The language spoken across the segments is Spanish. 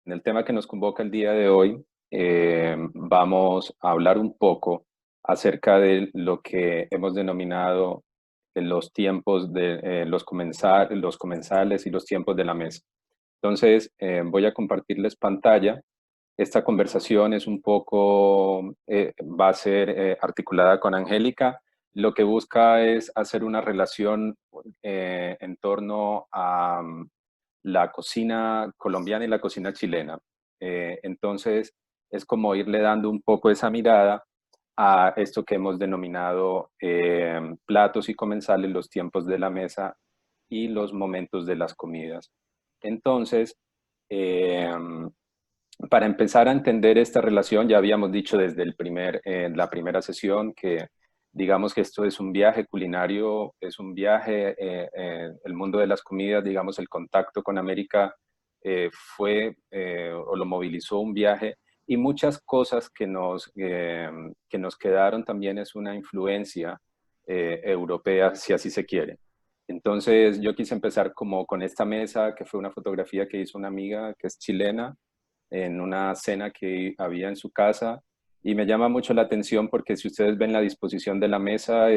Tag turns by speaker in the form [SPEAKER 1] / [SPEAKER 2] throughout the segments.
[SPEAKER 1] En el tema que nos convoca el día de hoy, vamos a hablar un poco acerca de lo que hemos denominado los tiempos de los comensales y los tiempos de la mesa. Entonces, voy a compartirles pantalla. Esta conversación es un poco, va a ser articulada con Angélica. Lo que busca es hacer una relación en torno a la cocina colombiana y la cocina chilena. Entonces, es como irle dando un poco esa mirada a esto que hemos denominado platos y comensales, los tiempos de la mesa y los momentos de las comidas. Entonces, eh, para empezar a entender esta relación, ya habíamos dicho desde la primera sesión que digamos que esto es un viaje culinario, es un viaje, el mundo de las comidas, digamos, el contacto con América o lo movilizó un viaje y muchas cosas que nos quedaron también es una influencia europea, si así se quiere. Entonces yo quise empezar como con esta mesa, que fue una fotografía que hizo una amiga que es chilena, en una cena que había en su casa y me llama mucho la atención porque si ustedes ven la disposición de la mesa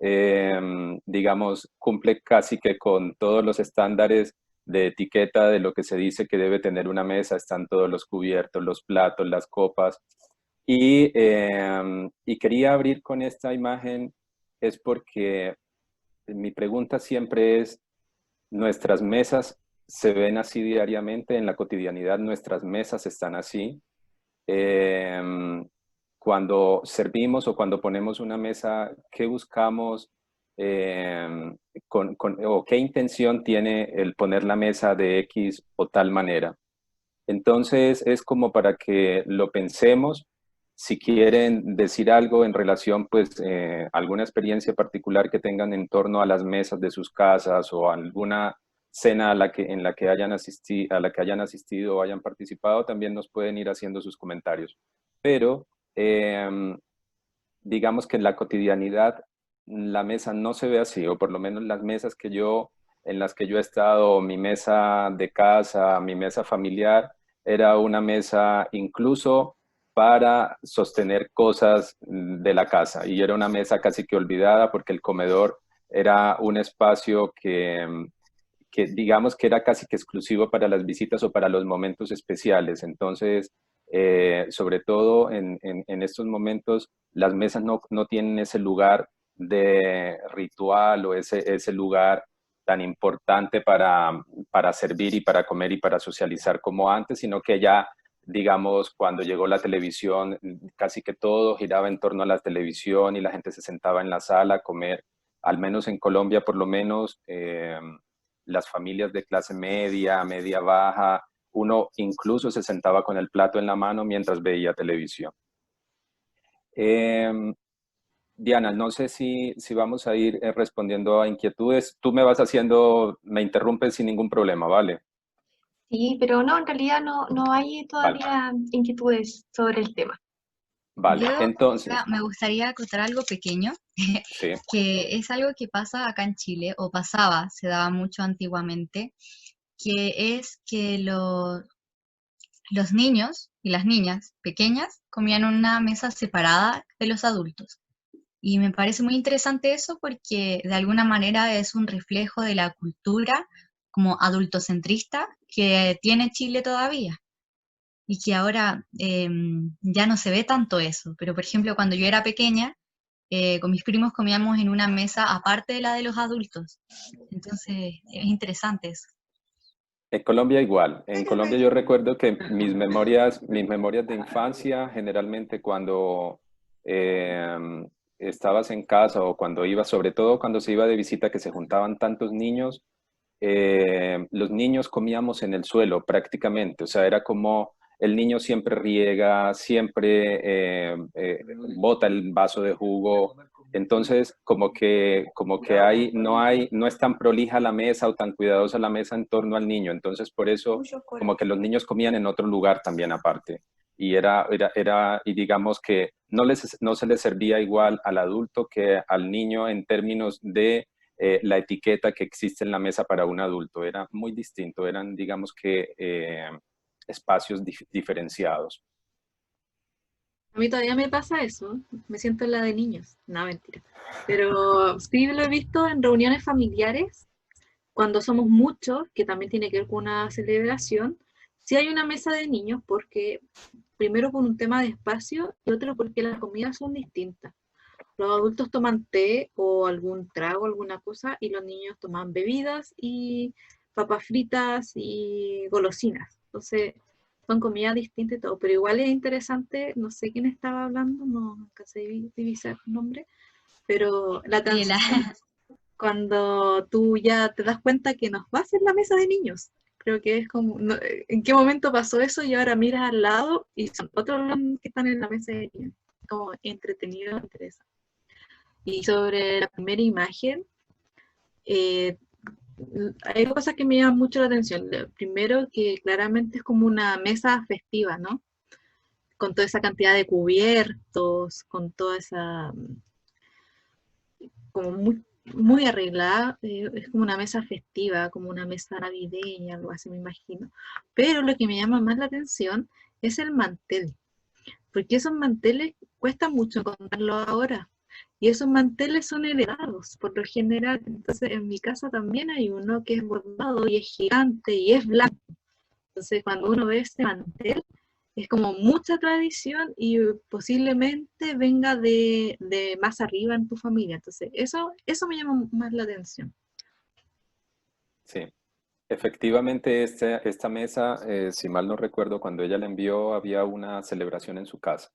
[SPEAKER 1] eh, digamos, cumple casi que con todos los estándares de etiqueta de lo que se dice que debe tener una mesa, están todos los cubiertos, los platos, las copas. Y quería abrir con esta imagen es porque mi pregunta siempre es, nuestras mesas se ven así diariamente, en la cotidianidad nuestras mesas están así. Eh, Cuando servimos o cuando ponemos una mesa, ¿qué buscamos o qué intención tiene el poner la mesa de X o tal manera? Entonces es como para que lo pensemos. Si quieren decir algo en relación, pues, alguna experiencia particular que tengan en torno a las mesas de sus casas o alguna cena en la que a la que hayan asistido o hayan participado, también nos pueden ir haciendo sus comentarios. Pero eh, digamos que en la cotidianidad la mesa no se ve así, o por lo menos en las que yo he estado, mi mesa de casa, mi mesa familiar, era una mesa incluso para sostener cosas de la casa y era una mesa casi que olvidada porque el comedor era un espacio que digamos que era casi que exclusivo para las visitas o para los momentos especiales. Entonces, sobre todo en estos momentos, las mesas no tienen ese lugar de ritual o ese lugar tan importante para servir y para comer y para socializar como antes, sino que ya, digamos, cuando llegó la televisión, casi que todo giraba en torno a la televisión y la gente se sentaba en la sala a comer, al menos en Colombia, por lo menos. Las familias de clase media, media baja, uno incluso se sentaba con el plato en la mano mientras veía televisión. Eh, Diana, no sé si vamos a ir respondiendo a inquietudes. Tú me vas haciendo, me interrumpes sin ningún problema, ¿vale?
[SPEAKER 2] Sí, pero no, en realidad no hay
[SPEAKER 1] Vale,
[SPEAKER 2] todavía inquietudes sobre el tema.
[SPEAKER 1] vale.
[SPEAKER 3] Yo
[SPEAKER 1] Entonces,
[SPEAKER 3] me gustaría acotar algo pequeño,
[SPEAKER 1] sí,
[SPEAKER 3] que es algo que pasa acá en Chile, o pasaba, se daba mucho antiguamente, que es que los niños y las niñas pequeñas comían en una mesa separada de los adultos. Y me parece muy interesante eso porque de alguna manera es un reflejo de la cultura como adultocentrista que tiene Chile todavía y que ahora ya no se ve tanto eso. Pero por ejemplo, cuando yo era pequeña, con mis primos comíamos en una mesa aparte de la de los adultos. Entonces, es interesante eso.
[SPEAKER 1] en Colombia igual. En Colombia yo recuerdo que mis memorias de infancia, generalmente cuando eh, estabas en casa o cuando ibas, sobre todo cuando se iba de visita, que se juntaban tantos niños, los niños comíamos en el suelo prácticamente. O sea, era como el niño siempre riega, siempre bota el vaso de jugo. Entonces, no es tan prolija la mesa o tan cuidadosa la mesa en torno al niño. Entonces, por eso, como que los niños comían en otro lugar también aparte. Y digamos que no se les servía igual al adulto que al niño en términos de la etiqueta que existe en la mesa para un adulto. Era muy distinto. Eran, digamos que, espacios diferenciados.
[SPEAKER 4] A mí todavía me pasa eso, me siento en la de niños, no, mentira. Pero sí lo he visto en reuniones familiares, cuando somos muchos, que también tiene que ver con una celebración, sí hay una mesa de niños, porque primero por un tema de espacio y otro porque las comidas son distintas. Los adultos toman té o algún trago, alguna cosa, y los niños toman bebidas y papas fritas y golosinas. Entonces, son comidas distintas y todo, pero igual es interesante, no sé quién estaba hablando, no alcancé a divisar el nombre, pero la
[SPEAKER 3] Gabriela.
[SPEAKER 4] transición cuando tú ya te das cuenta que nos va a hacer la mesa de niños. Creo que es como, ¿en qué momento pasó eso? Y ahora miras al lado y son otros los que están en la mesa de niños. Como entretenido, interesante. Y sobre la primera imagen, eh, hay dos cosas que me llaman mucho la atención. Primero, que claramente es como una mesa festiva, ¿no? Con toda esa cantidad de cubiertos, con toda esa, como muy arreglada, es como una mesa festiva, como una mesa navideña, algo así me imagino. Pero lo que me llama más la atención es el mantel, porque esos manteles cuesta mucho encontrarlos ahora. Y esos manteles son heredados por lo general. Entonces en mi casa también hay uno que es bordado y es gigante y es blanco. Entonces cuando uno ve ese mantel, es como mucha tradición y posiblemente venga de más arriba en tu familia. Entonces eso me llama más la atención.
[SPEAKER 1] Sí, efectivamente esta mesa, si mal no recuerdo, cuando ella la envió había una celebración en su casa.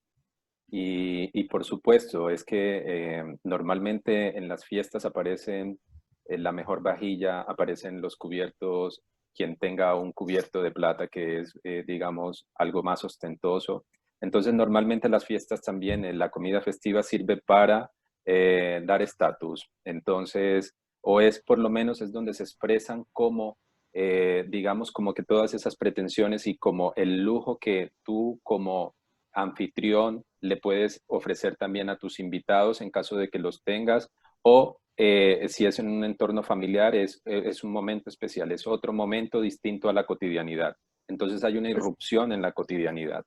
[SPEAKER 1] Y por supuesto, es que normalmente en las fiestas aparecen la mejor vajilla, aparecen los cubiertos, quien tenga un cubierto de plata que es, digamos, algo más ostentoso. Entonces, normalmente las fiestas también, la comida festiva sirve para dar estatus. Entonces, o es por lo menos es donde se expresan como, digamos, como que todas esas pretensiones y como el lujo que tú como anfitrión le puedes ofrecer también a tus invitados en caso de que los tengas, o si es en un entorno familiar, es un momento especial, es otro momento distinto a la cotidianidad. Entonces hay una irrupción en la cotidianidad.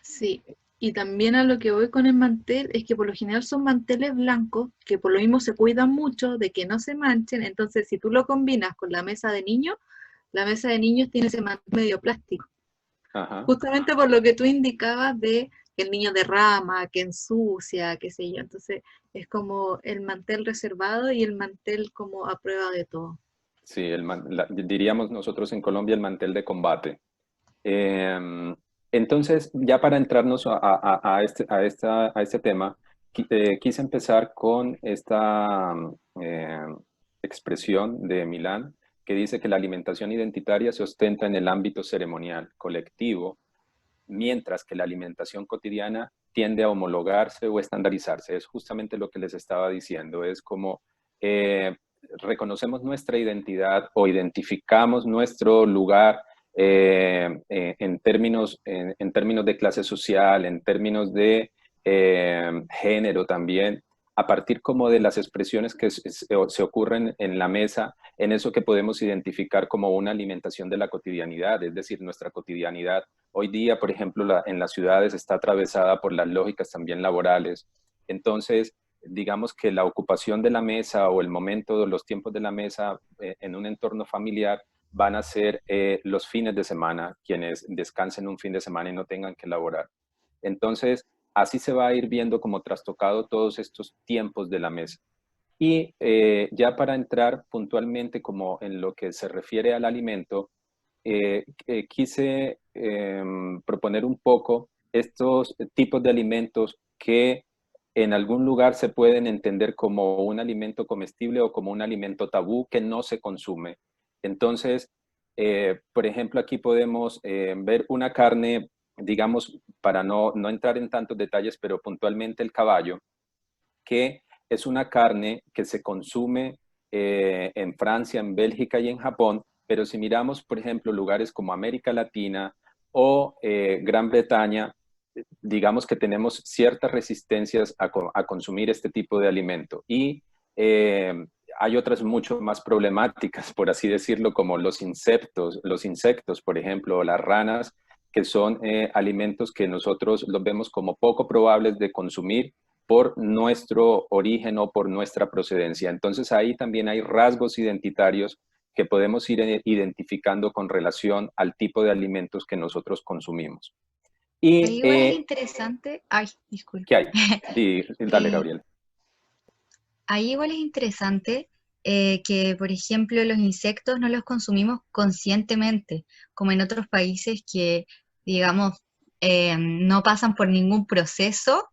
[SPEAKER 4] Sí, y también a lo que voy con el mantel es que por lo general son manteles blancos, que por lo mismo se cuidan mucho de que no se manchen. Entonces si tú lo combinas con la mesa de niños, la mesa de niños tiene ese mantel medio plástico.
[SPEAKER 1] Ajá.
[SPEAKER 4] Justamente por lo que tú indicabas de que el niño derrama, que ensucia, qué sé yo. Entonces es como el mantel reservado y el mantel como a prueba de todo.
[SPEAKER 1] Sí, diríamos nosotros en Colombia el mantel de combate. Entonces, ya para entrarnos a este tema, quise empezar con esta eh, expresión de Milán que dice que la alimentación identitaria se ostenta en el ámbito ceremonial, colectivo, mientras que la alimentación cotidiana tiende a homologarse o estandarizarse. Es justamente lo que les estaba diciendo. Es como reconocemos nuestra identidad o identificamos nuestro lugar en términos de clase social, en términos de género también, a partir como de las expresiones que se ocurren en la mesa, en eso que podemos identificar como una alimentación de la cotidianidad, es decir, nuestra cotidianidad. Hoy día, por ejemplo, en las ciudades está atravesada por las lógicas también laborales. Entonces, digamos que la ocupación de la mesa o el momento, los tiempos de la mesa en un entorno familiar van a ser los fines de semana, quienes descansen un fin de semana y no tengan que laborar. Entonces, así se va a ir viendo como trastocado todos estos tiempos de la mesa. Y ya para entrar puntualmente como en lo que se refiere al alimento, quise proponer un poco estos tipos de alimentos que en algún lugar se pueden entender como un alimento comestible o como un alimento tabú que no se consume. Entonces, por ejemplo, aquí podemos ver una carne, digamos, para no entrar en tantos detalles, pero puntualmente el caballo, que es una carne que se consume en Francia, en Bélgica y en Japón, pero si miramos, por ejemplo, lugares como América Latina o Gran Bretaña, digamos que tenemos ciertas resistencias a consumir este tipo de alimento. Y hay otras mucho más problemáticas, por así decirlo, como los insectos, por ejemplo, o las ranas, que son alimentos que nosotros los vemos como poco probables de consumir por nuestro origen o por nuestra procedencia. Entonces ahí también hay rasgos identitarios que podemos ir identificando con relación al tipo de alimentos que nosotros consumimos.
[SPEAKER 3] Ahí
[SPEAKER 1] Y,
[SPEAKER 3] igual es interesante, ay, disculpe.
[SPEAKER 1] ¿qué hay? Sí, dale,
[SPEAKER 3] Eh,
[SPEAKER 1] Gabriel.
[SPEAKER 3] Ahí igual es interesante que, por ejemplo, los insectos no los consumimos conscientemente, como en otros países que, digamos, no pasan por ningún proceso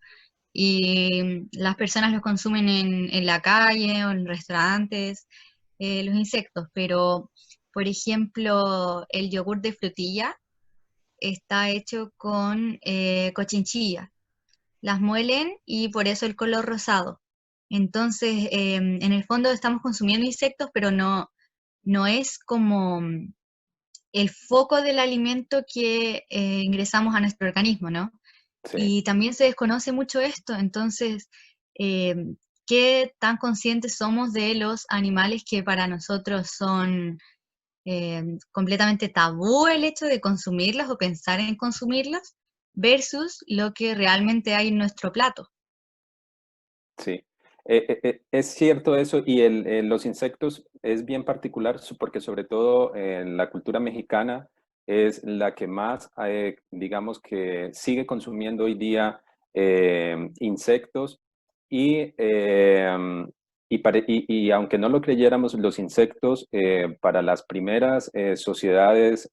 [SPEAKER 3] y las personas los consumen en la calle o en restaurantes, los insectos, pero, por ejemplo, el yogur de frutilla está hecho con cochinchilla. Las muelen y por eso el color rosado. Entonces, en el fondo estamos consumiendo insectos, pero no es como el foco del alimento que ingresamos a nuestro organismo, ¿no?
[SPEAKER 1] Sí.
[SPEAKER 3] Y también se desconoce mucho esto, entonces, eh, ¿qué tan conscientes somos de los animales que para nosotros son completamente tabú el hecho de consumirlos o pensar en consumirlos versus lo que realmente hay en nuestro plato?
[SPEAKER 1] Sí, es cierto eso y los insectos es bien particular porque sobre todo en la cultura mexicana es la que más, digamos que sigue consumiendo hoy día insectos y, y aunque no lo creyéramos, los insectos para las primeras sociedades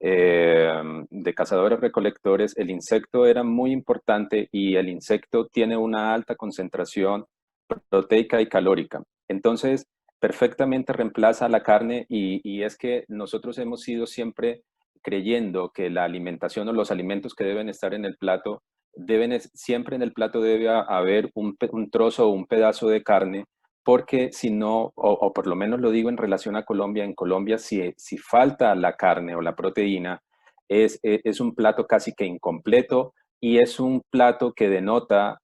[SPEAKER 1] de cazadores-recolectores, el insecto era muy importante y el insecto tiene una alta concentración proteica y calórica. Entonces, perfectamente reemplaza la carne y es que nosotros hemos sido siempre creyendo que la alimentación o los alimentos que deben estar en el plato, siempre en el plato debe haber un trozo o un pedazo de carne porque si no, o por lo menos lo digo en relación a Colombia, en Colombia si falta la carne o la proteína, es un plato casi que incompleto y es un plato que denota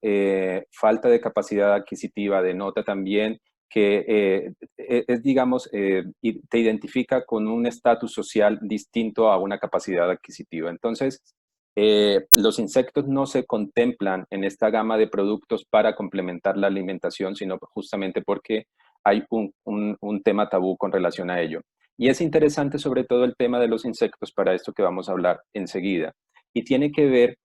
[SPEAKER 1] falta de capacidad adquisitiva, denota también que es, digamos, te identifica con un estatus social distinto a una capacidad adquisitiva. Entonces, los insectos no se contemplan en esta gama de productos para complementar la alimentación, sino justamente porque hay un tema tabú con relación a ello. Y es interesante sobre todo el tema de los insectos para esto que vamos a hablar enseguida. Y tiene que ver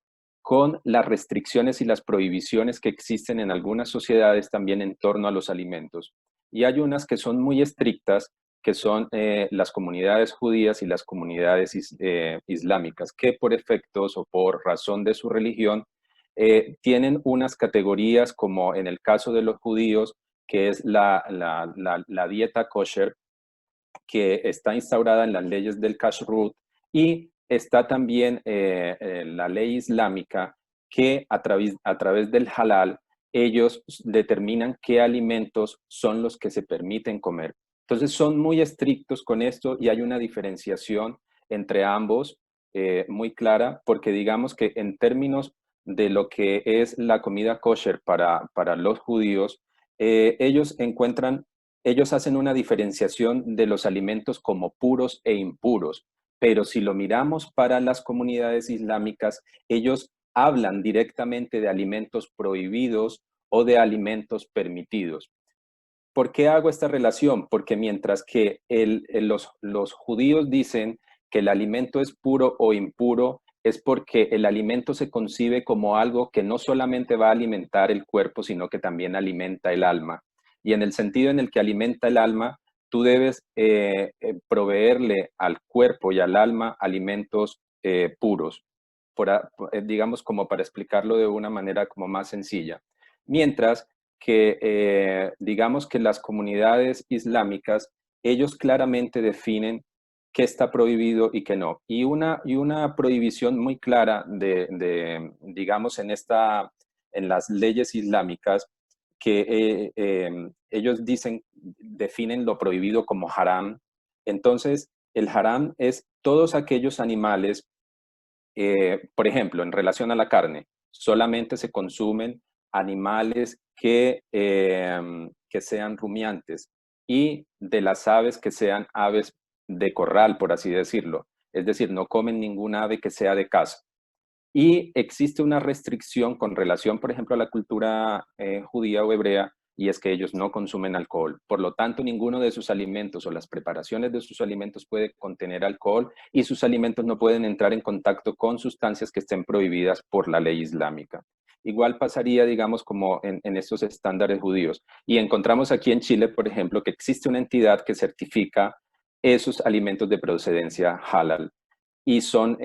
[SPEAKER 1] con las restricciones y las prohibiciones que existen en algunas sociedades también en torno a los alimentos. Y hay unas que son muy estrictas, que son las comunidades judías y las comunidades islámicas, que por efectos o por razón de su religión tienen unas categorías como en el caso de los judíos, que es la dieta kosher, que está instaurada en las leyes del kashrut, y está también la ley islámica que a través del halal ellos determinan qué alimentos son los que se permiten comer. Entonces son muy estrictos con esto y hay una diferenciación entre ambos muy clara porque digamos que en términos de lo que es la comida kosher para los judíos, ellos ellos hacen una diferenciación de los alimentos como puros e impuros, pero si lo miramos para las comunidades islámicas, ellos hablan directamente de alimentos prohibidos o de alimentos permitidos. ¿Por qué hago esta relación? Porque mientras que los judíos dicen que el alimento es puro o impuro, es porque el alimento se concibe como algo que no solamente va a alimentar el cuerpo, sino que también alimenta el alma. Y en el sentido en el que alimenta el alma, tú debes proveerle al cuerpo y al alma alimentos puros, digamos como para explicarlo de una manera como más sencilla. Mientras que digamos que las comunidades islámicas, ellos claramente definen qué está prohibido y qué no. Y una prohibición muy clara digamos, en las leyes islámicas, que ellos definen lo prohibido como haram. Entonces, el haram es todos aquellos animales, por ejemplo, en relación a la carne, solamente se consumen animales que sean rumiantes y de las aves que sean aves de corral, por así decirlo. es decir, no comen ningún ave que sea de caza. Y existe una restricción con relación, por ejemplo, a la cultura judía o hebrea, y es que ellos no consumen alcohol. Por lo tanto, ninguno de sus alimentos o las preparaciones de sus alimentos puede contener alcohol y sus alimentos no pueden entrar en contacto con sustancias que estén prohibidas por la ley islámica. Igual pasaría, digamos, como en estos estándares judíos. Y encontramos aquí en Chile, por ejemplo, que existe una entidad que certifica esos alimentos de procedencia halal. Y son,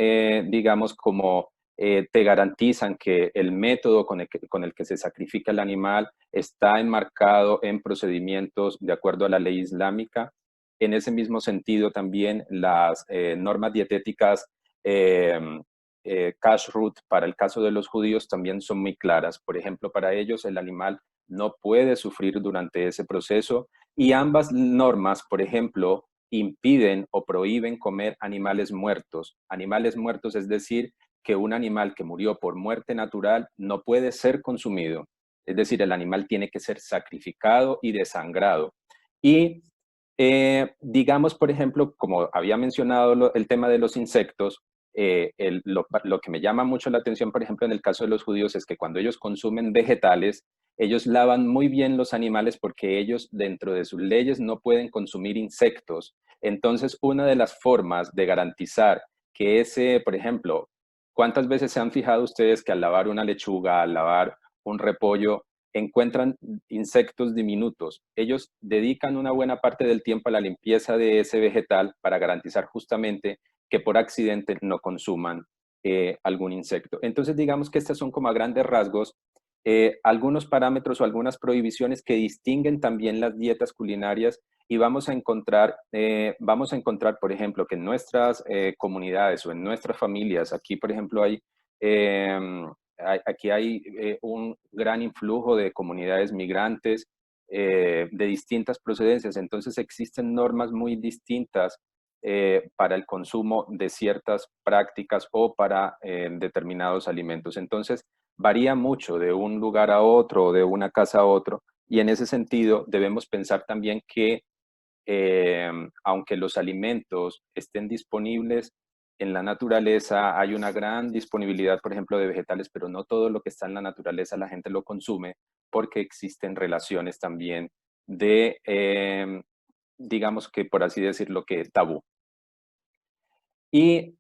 [SPEAKER 1] digamos, como te garantizan que el método con el que se sacrifica el animal está enmarcado en procedimientos de acuerdo a la ley islámica. En ese mismo sentido, también las normas dietéticas eh, kashrut para el caso de los judíos también son muy claras. Por ejemplo, para ellos el animal no puede sufrir durante ese proceso y ambas normas, por ejemplo, impiden o prohíben comer animales muertos. Animales muertos, es decir, que un animal que murió por muerte natural no puede ser consumido. Es decir, el animal tiene que ser sacrificado y desangrado. Y digamos, por ejemplo, como había mencionado el tema de los insectos, lo que me llama mucho la atención, por ejemplo, en el caso de los judíos, es que cuando ellos consumen vegetales, ellos lavan muy bien los animales porque ellos dentro de sus leyes no pueden consumir insectos. Entonces, una de las formas de garantizar que ese, por ejemplo, ¿cuántas veces se han fijado ustedes que al lavar una lechuga, al lavar un repollo, encuentran insectos diminutos? Ellos dedican una buena parte del tiempo a la limpieza de ese vegetal para garantizar justamente que por accidente no consuman algún insecto. Entonces, digamos que estas son como a grandes rasgos algunos parámetros o algunas prohibiciones que distinguen también las dietas culinarias y vamos a encontrar, por ejemplo, que en nuestras comunidades o en nuestras familias, aquí, por ejemplo, aquí hay un gran influjo de comunidades migrantes de distintas procedencias, entonces existen normas muy distintas para el consumo de ciertas prácticas o para determinados alimentos. Entonces, varía mucho de un lugar a otro, de una casa a otro, y en ese sentido debemos pensar también que aunque los alimentos estén disponibles en la naturaleza, hay una gran disponibilidad, por ejemplo, de vegetales, pero no todo lo que está en la naturaleza la gente lo consume porque existen relaciones también de, digamos que por así decirlo, que tabú. Y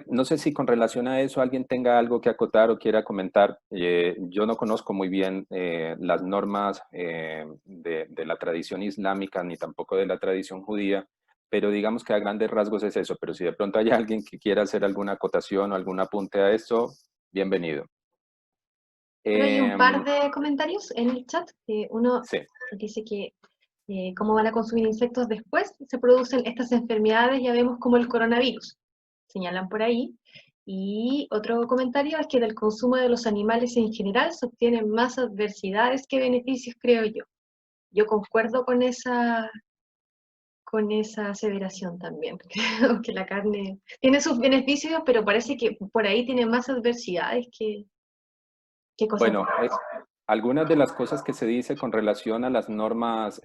[SPEAKER 1] no sé si con relación a eso alguien tenga algo que acotar o quiera comentar. Yo no conozco muy bien las normas de la tradición islámica ni tampoco de la tradición judía, pero digamos que a grandes rasgos es eso. Pero si de pronto hay alguien que quiera hacer alguna acotación o algún apunte a esto, bienvenido.
[SPEAKER 2] Pero hay un par de comentarios en el chat. Uno
[SPEAKER 1] Sí.
[SPEAKER 2] dice que cómo van a consumir insectos después, se producen estas enfermedades, ya vemos como el coronavirus, señalan por ahí. Y otro comentario es que del consumo de los animales en general se obtienen más adversidades que beneficios, creo yo. Yo concuerdo con esa aseveración también. Creo que la carne tiene sus beneficios, pero parece que por ahí tiene más adversidades que cosas
[SPEAKER 1] Bueno,
[SPEAKER 2] buenas.
[SPEAKER 1] algunas de las cosas que se dice con relación a las normas,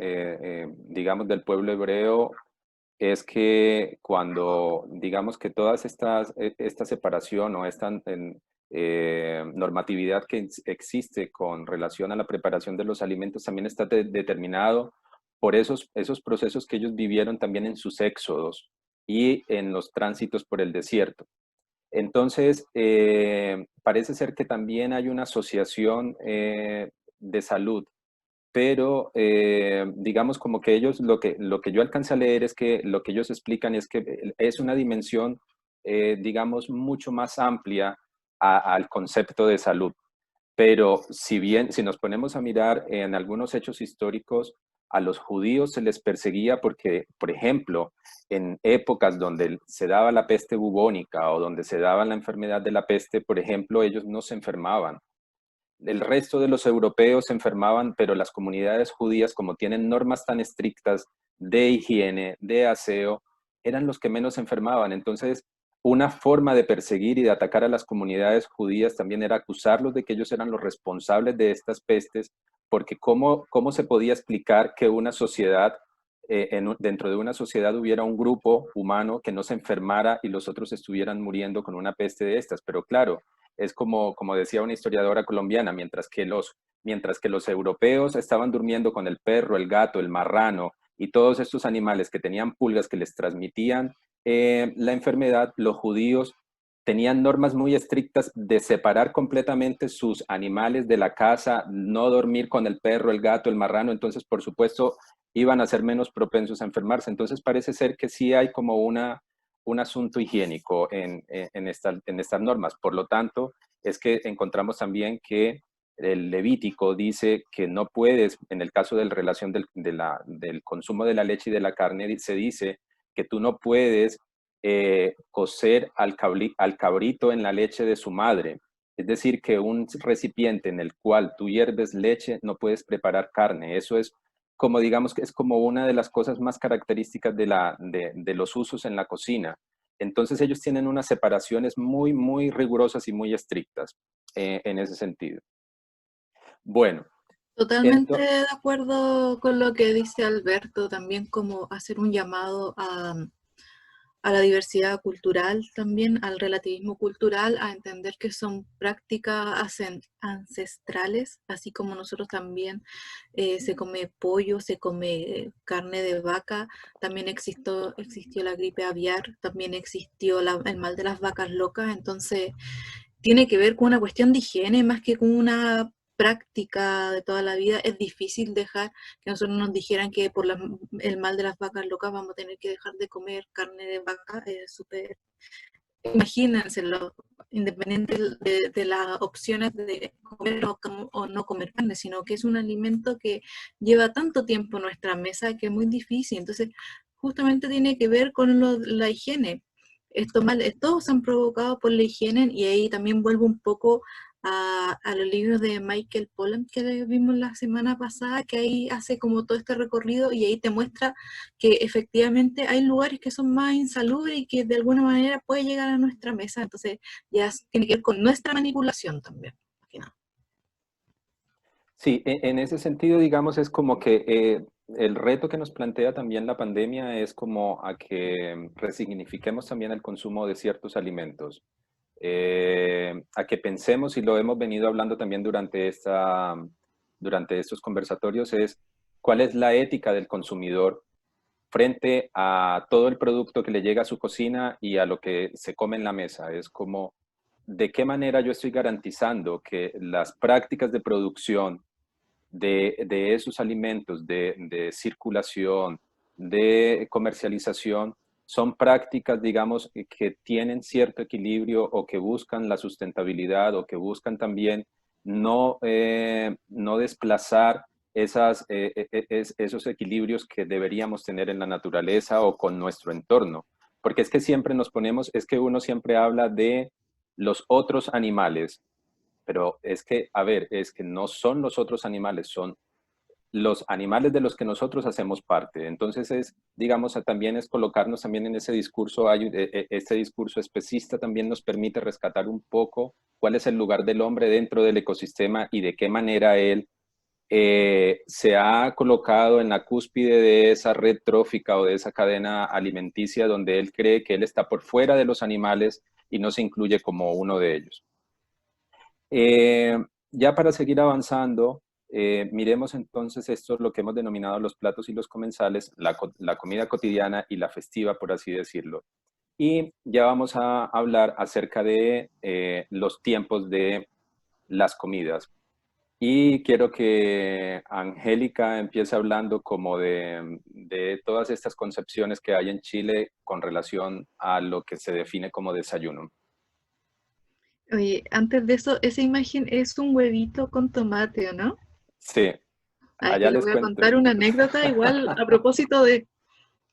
[SPEAKER 1] digamos, del pueblo hebreo, es que cuando, digamos que todas esta separación o esta normatividad que existe con relación a la preparación de los alimentos también está determinado por esos procesos que ellos vivieron también en sus éxodos y en los tránsitos por el desierto. Entonces, parece ser que también hay una asociación de salud, pero digamos como que ellos, lo que yo alcancé a leer es que lo que ellos explican es que es una dimensión, digamos, mucho más amplia al concepto de salud. Pero si bien, si nos ponemos a mirar en algunos hechos históricos, a los judíos se les perseguía porque, por ejemplo, en épocas donde se daba la peste bubónica o donde se daba la enfermedad de la peste, por ejemplo, ellos no se enfermaban. El resto de los europeos se enfermaban, pero las comunidades judías, como tienen normas tan estrictas de higiene, de aseo, eran los que menos se enfermaban. Entonces, una forma de perseguir y de atacar a las comunidades judías también era acusarlos de que ellos eran los responsables de estas pestes, porque cómo se podía explicar que una sociedad dentro de una sociedad hubiera un grupo humano que no se enfermara y los otros estuvieran muriendo con una peste de estas. Pero claro, es como decía una historiadora colombiana, mientras que los europeos estaban durmiendo con el perro, el gato, el marrano y todos estos animales que tenían pulgas que les transmitían la enfermedad, los judíos tenían normas muy estrictas de separar completamente sus animales de la casa, no dormir con el perro, el gato, el marrano. Entonces, por supuesto, iban a ser menos propensos a enfermarse. Entonces, parece ser que sí hay como un asunto higiénico en estas normas. Por lo tanto, es que encontramos también que el Levítico dice que no puedes, en el caso de la relación del consumo de la leche y de la carne, se dice que tú no puedes cocer al cabrito en la leche de su madre. Es decir, que un recipiente en el cual tú hierves leche no puedes preparar carne. Eso es como, digamos, que es como una de las cosas más características de los usos en la cocina. Entonces ellos tienen unas separaciones muy, muy rigurosas y muy estrictas en ese sentido. Bueno,
[SPEAKER 4] Totalmente
[SPEAKER 1] entonces,
[SPEAKER 4] de acuerdo con lo que dice Alberto, también como hacer un llamado a la diversidad cultural, también al relativismo cultural, a entender que son prácticas ancestrales, así como nosotros también se come pollo, se come carne de vaca, también existió la gripe aviar, también existió el mal de las vacas locas, entonces tiene que ver con una cuestión de higiene más que con una práctica de toda la vida. Es difícil dejar que nosotros nos dijeran que por el mal de las vacas locas vamos a tener que dejar de comer carne de vaca. Es súper, imagínenselo, independiente de las opciones de comer o no comer carne, sino que es un alimento que lleva tanto tiempo en nuestra mesa que es muy difícil. Entonces, justamente tiene que ver con la higiene. Todos se han provocado por la higiene, y ahí también vuelvo un poco a los libros de Michael Pollan que vimos la semana pasada, que ahí hace como todo este recorrido y ahí te muestra que efectivamente hay lugares que son más insalubres y que de alguna manera puede llegar a nuestra mesa. Entonces ya tiene que ver con nuestra manipulación también.
[SPEAKER 1] sí, en ese sentido, digamos, es como que el reto que nos plantea también la pandemia es como a que resignifiquemos también el consumo de ciertos alimentos, a que pensemos, y lo hemos venido hablando también durante estos conversatorios, es cuál es la ética del consumidor frente a todo el producto que le llega a su cocina y a lo que se come en la mesa. Es como, ¿de qué manera yo estoy garantizando que las prácticas de producción de esos alimentos, de circulación, de comercialización, son prácticas, digamos, que tienen cierto equilibrio o que buscan la sustentabilidad o que buscan también no desplazar esos equilibrios que deberíamos tener en la naturaleza o con nuestro entorno? Porque es que siempre nos ponemos, es que uno siempre habla de los otros animales, pero es que, a ver, es que no son los otros animales, son los animales de los que nosotros hacemos parte. Entonces digamos, también es colocarnos también en ese discurso, este discurso especista también nos permite rescatar un poco cuál es el lugar del hombre dentro del ecosistema y de qué manera él se ha colocado en la cúspide de esa red trófica o de esa cadena alimenticia donde él cree que él está por fuera de los animales y no se incluye como uno de ellos. Ya para seguir avanzando, miremos entonces esto, lo que hemos denominado los platos y los comensales, la comida cotidiana y la festiva, por así decirlo. Y ya vamos a hablar acerca de los tiempos de las comidas. Y quiero que Angélica empiece hablando como de todas estas concepciones que hay en Chile con relación a lo que se define como desayuno.
[SPEAKER 4] Oye, antes de eso, esa imagen es un huevito con tomate, ¿o no?
[SPEAKER 1] Sí,
[SPEAKER 4] Ah,
[SPEAKER 1] allá
[SPEAKER 4] yo le
[SPEAKER 1] les
[SPEAKER 4] voy a
[SPEAKER 1] cuento.
[SPEAKER 4] contar una anécdota igual a propósito de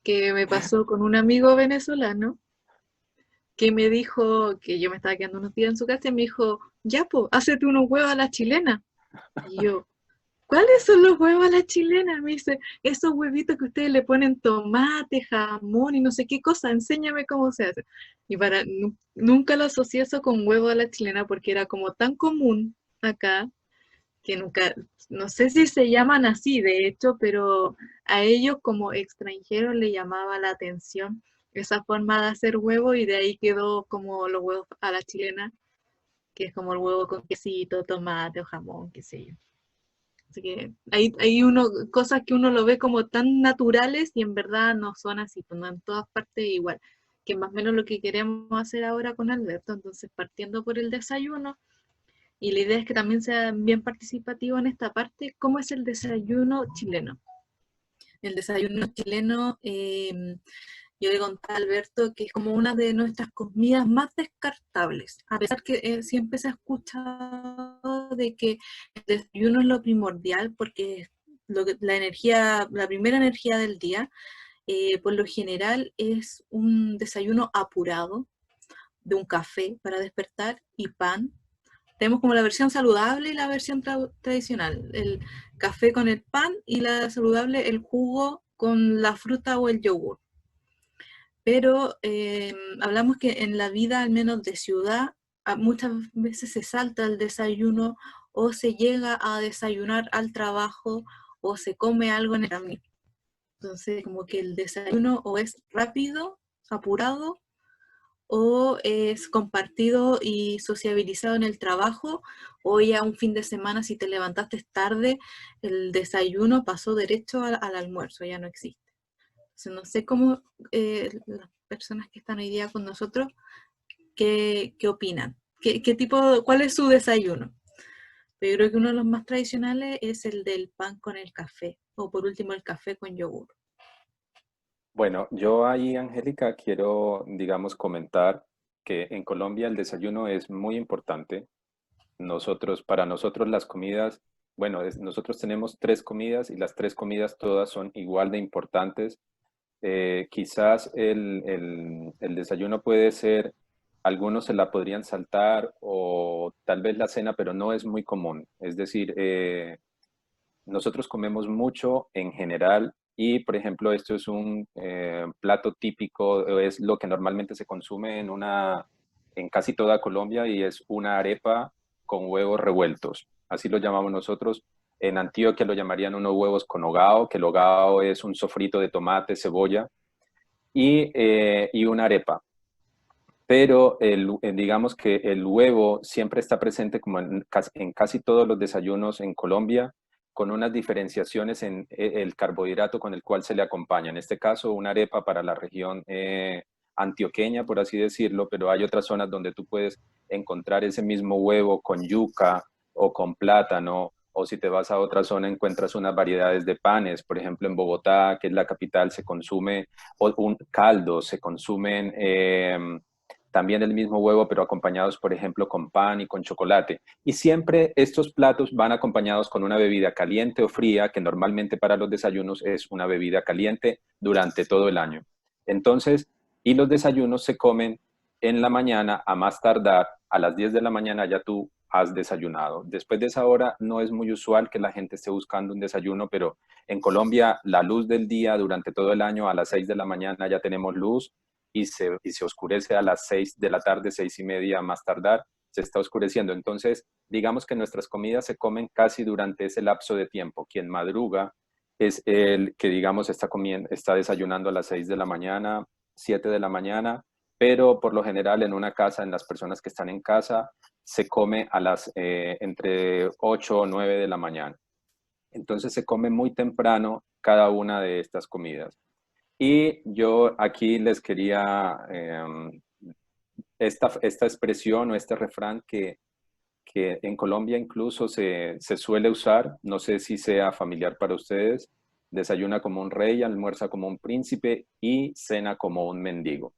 [SPEAKER 4] que me pasó con un amigo venezolano que me dijo que yo me estaba quedando unos días en su casa y me dijo, ya, pues, hácete unos huevos a la chilena. Y yo, ¿cuáles son los huevos a la chilena? Me dice, esos huevitos que ustedes le ponen tomate, jamón y no sé qué cosa, enséñame cómo se hace. Y nunca lo asocié eso con huevo a la chilena porque era como tan común acá que nunca, no sé si se llaman así, de hecho, pero a ellos como extranjeros le llamaba la atención esa forma de hacer huevo y de ahí quedó como los huevos a la chilena, que es como el huevo con quesito, tomate o jamón, qué sé yo. Así que hay cosas que uno lo ve como tan naturales y en verdad no son así, pues no en todas partes igual, que más o menos lo que queremos hacer ahora con Alberto, entonces partiendo por el desayuno, y la idea es que también sea bien participativo en esta parte, ¿cómo es el desayuno chileno? El desayuno chileno, yo le conté a Alberto que es como una de nuestras comidas más descartables, a pesar que siempre se ha escuchado de que el desayuno es lo primordial porque es la energía, la primera energía del día, por lo general es un desayuno apurado de un café para despertar y pan. Tenemos como la versión saludable y la versión tradicional, el café con el pan y la saludable, el jugo con la fruta o el yogur. Pero hablamos que en la vida, al menos de ciudad, muchas veces se salta el desayuno o se llega a desayunar al trabajo o se come algo en el camino. Entonces, como que el desayuno o es rápido, apurado, o es compartido y sociabilizado en el trabajo, o ya un fin de semana, si te levantaste tarde, el desayuno pasó derecho al almuerzo, ya no existe. Entonces, no sé cómo las personas que están hoy día con nosotros, qué opinan, cuál es su desayuno. Pero yo creo que uno de los más tradicionales es el del pan con el café, o por último el café con yogur.
[SPEAKER 1] Bueno, yo ahí, Angélica, quiero, digamos, comentar que en Colombia el desayuno es muy importante. Para nosotros las comidas, bueno, nosotros tenemos tres comidas y las tres comidas todas son igual de importantes. Quizás el desayuno puede ser, algunos se la podrían saltar o tal vez la cena, pero no es muy común. Es decir, nosotros comemos mucho en general y, por ejemplo, esto es un plato típico, es lo que normalmente se consume en casi toda Colombia y es una arepa con huevos revueltos. Así lo llamamos nosotros. En Antioquia lo llamarían unos huevos con hogao, que el hogao es un sofrito de tomate, cebolla y una arepa. Pero digamos que el huevo siempre está presente como en casi todos los desayunos en Colombia, con unas diferenciaciones en el carbohidrato con el cual se le acompaña. En este caso, una arepa para la región antioqueña, por así decirlo, pero hay otras zonas donde tú puedes encontrar ese mismo huevo con yuca o con plátano, o si te vas a otra zona encuentras unas variedades de panes. Por ejemplo, en Bogotá, que es la capital, se consume un caldo, se consumen también el mismo huevo, pero acompañados, por ejemplo, con pan y con chocolate. Y siempre estos platos van acompañados con una bebida caliente o fría, que normalmente para los desayunos es una bebida caliente durante todo el año. Entonces, y los desayunos se comen en la mañana, a más tardar, a las 10 de la mañana ya tú has desayunado. Después de esa hora no es muy usual que la gente esté buscando un desayuno, pero en Colombia la luz del día durante todo el año a las 6 de la mañana ya tenemos luz y se oscurece a las 6 de la tarde, 6:30 más tardar, se está oscureciendo. Entonces, digamos que nuestras comidas se comen casi durante ese lapso de tiempo. Quien madruga es el que, digamos, está desayunando a las 6 de la mañana, 7 de la mañana, pero por lo general en una casa, en las personas que están en casa, se come entre 8 o 9 de la mañana. Entonces se come muy temprano cada una de estas comidas. Y yo aquí les quería esta expresión o este refrán que en Colombia incluso se suele usar, no sé si sea familiar para ustedes: desayuna como un rey, almuerza como un príncipe y cena como un mendigo.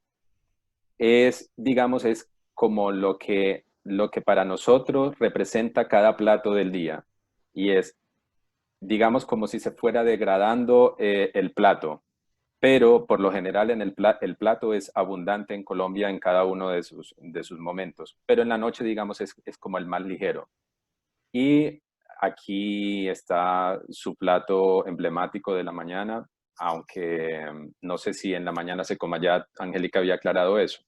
[SPEAKER 1] Digamos, es como lo que para nosotros representa cada plato del día. Y es, digamos, como si se fuera degradando el plato, pero por lo general el plato es abundante en Colombia en cada uno de sus momentos, pero en la noche, digamos, es como el más ligero. Y aquí está su plato emblemático de la mañana, aunque no sé si en la mañana se coma, ya Angélica había aclarado eso.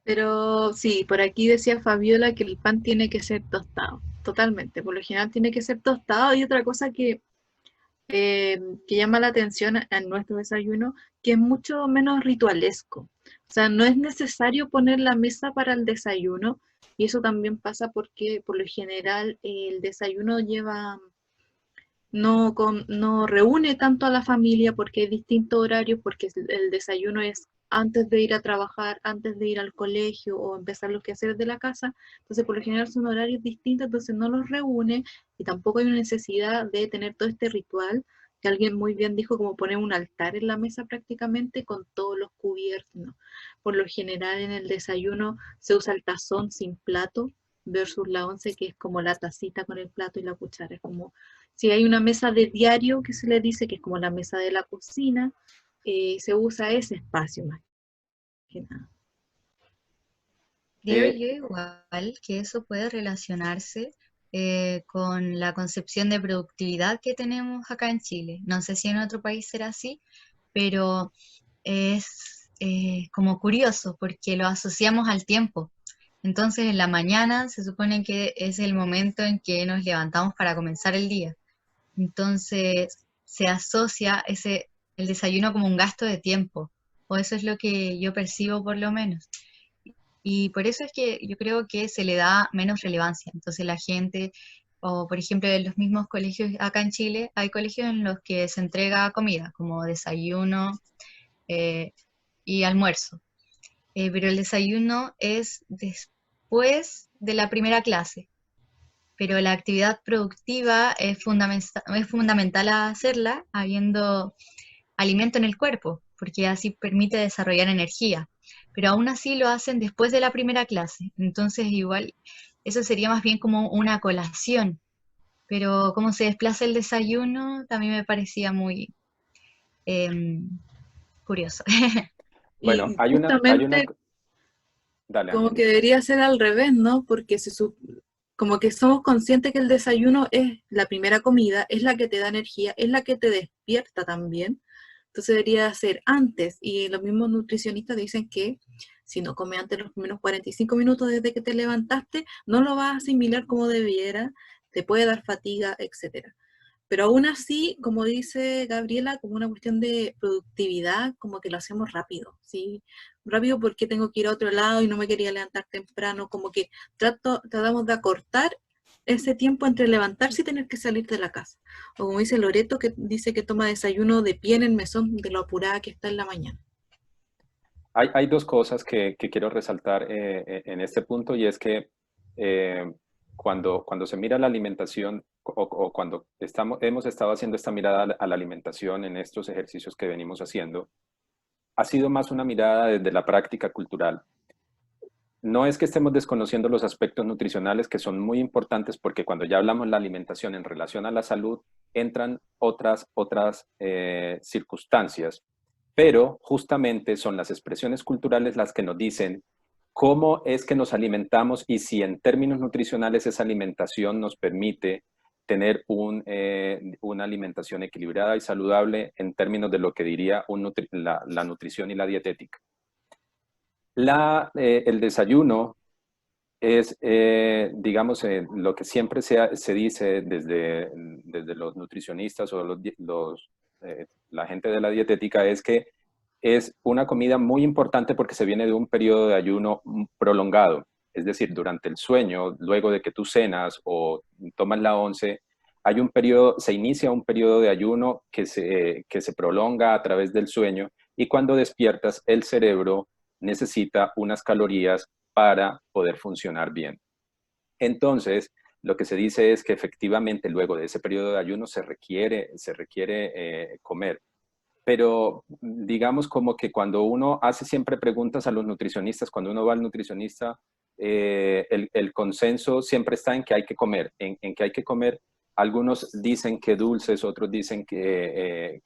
[SPEAKER 4] Pero sí, por aquí decía Fabiola que el pan tiene que ser tostado. totalmente. Por lo general tiene que ser tostado. Y otra cosa que llama la atención en nuestro desayuno, que es mucho menos ritualesco. O sea, no es necesario poner la mesa para el desayuno, y eso también pasa porque por lo general el desayuno no reúne tanto a la familia porque hay distintos horarios, porque el desayuno es antes de ir a trabajar, antes de ir al colegio o empezar los quehaceres de la casa. Entonces, por lo general son horarios distintos, entonces no los reúne, y tampoco hay una necesidad de tener todo este ritual que alguien muy bien dijo, como poner un altar en la mesa prácticamente con todos los cubiertos, ¿no? Por lo general en el desayuno se usa el tazón sin plato versus la once, que es como la tacita con el plato y la cuchara. Es como si hay una mesa de diario, que se le dice que es como la mesa de la cocina, se usa ese espacio más que nada.
[SPEAKER 3] Creo
[SPEAKER 1] Eh,
[SPEAKER 3] yo igual que eso puede relacionarse con la concepción de productividad que tenemos acá en Chile. No sé si en otro país será así, pero es como curioso porque lo asociamos al tiempo. Entonces, en la mañana se supone que es el momento en que nos levantamos para comenzar el día. Entonces, se asocia el desayuno como un gasto de tiempo, o eso es lo que yo percibo por lo menos. Y por eso es que yo creo que se le da menos relevancia. Entonces la gente, o por ejemplo en los mismos colegios acá en Chile, hay colegios en los que se entrega comida, como desayuno eh, y almuerzo. Pero el desayuno es después de la primera clase. Pero la actividad productiva es fundamental hacerla habiendo alimento en el cuerpo, porque así permite desarrollar energía. Pero aún así lo hacen después de la primera clase. Entonces igual eso sería más bien como una colación. Pero como se desplaza el desayuno, también me parecía muy em, curioso.
[SPEAKER 1] bueno,
[SPEAKER 4] Y
[SPEAKER 1] hay una,
[SPEAKER 4] justamente
[SPEAKER 1] dale,
[SPEAKER 4] como que
[SPEAKER 1] Angélica.
[SPEAKER 4] debería ser al revés, ¿no? Porque como que somos conscientes que el desayuno es la primera comida, es la que te da energía, es la que te despierta también. Entonces debería ser antes. Y los mismos nutricionistas dicen que si no comes antes los primeros 45 minutos desde que te levantaste, no lo vas a asimilar como debiera, te puede dar fatiga, etcétera. Pero aún así, como dice Gabriela, como una cuestión de productividad, como que lo hacemos rápido, ¿sí? Rápido porque tengo que ir a otro lado y no me quería levantar temprano, como que tratamos de acortar ese tiempo entre levantarse y tener que salir de la casa. O como dice Loreto, que dice que toma desayuno de pie en el mesón de lo apurada que está en la mañana.
[SPEAKER 1] Hay dos cosas que quiero resaltar en este punto, y es que eh, cuando se mira la alimentación o cuando hemos estado haciendo esta mirada a la alimentación en estos ejercicios que venimos haciendo, ha sido más una mirada desde la práctica cultural. No es que estemos desconociendo los aspectos nutricionales, que son muy importantes, porque cuando ya hablamos de la alimentación en relación a la salud, entran otras circunstancias, pero justamente son las expresiones culturales las que nos dicen cómo es que nos alimentamos y si en términos nutricionales esa alimentación nos permite tener una alimentación equilibrada y saludable en términos de lo que diría la nutrición y la dietética. El desayuno es, digamos, lo que siempre se dice desde los nutricionistas o la gente de la dietética, es que es una comida muy importante porque se viene de un periodo de ayuno prolongado. Es decir, durante el sueño, luego de que tú cenas o tomas la once, se inicia un periodo de ayuno que se prolonga a través del sueño, y cuando despiertas, el cerebro necesita unas calorías para poder funcionar bien. Entonces, lo que se dice es que efectivamente luego de ese periodo de ayuno se requiere comer. Pero digamos como que cuando uno hace siempre preguntas a los nutricionistas, cuando uno va al nutricionista, el consenso siempre está en que hay que comer, en que hay que comer. Algunos dicen que dulces, otros dicen que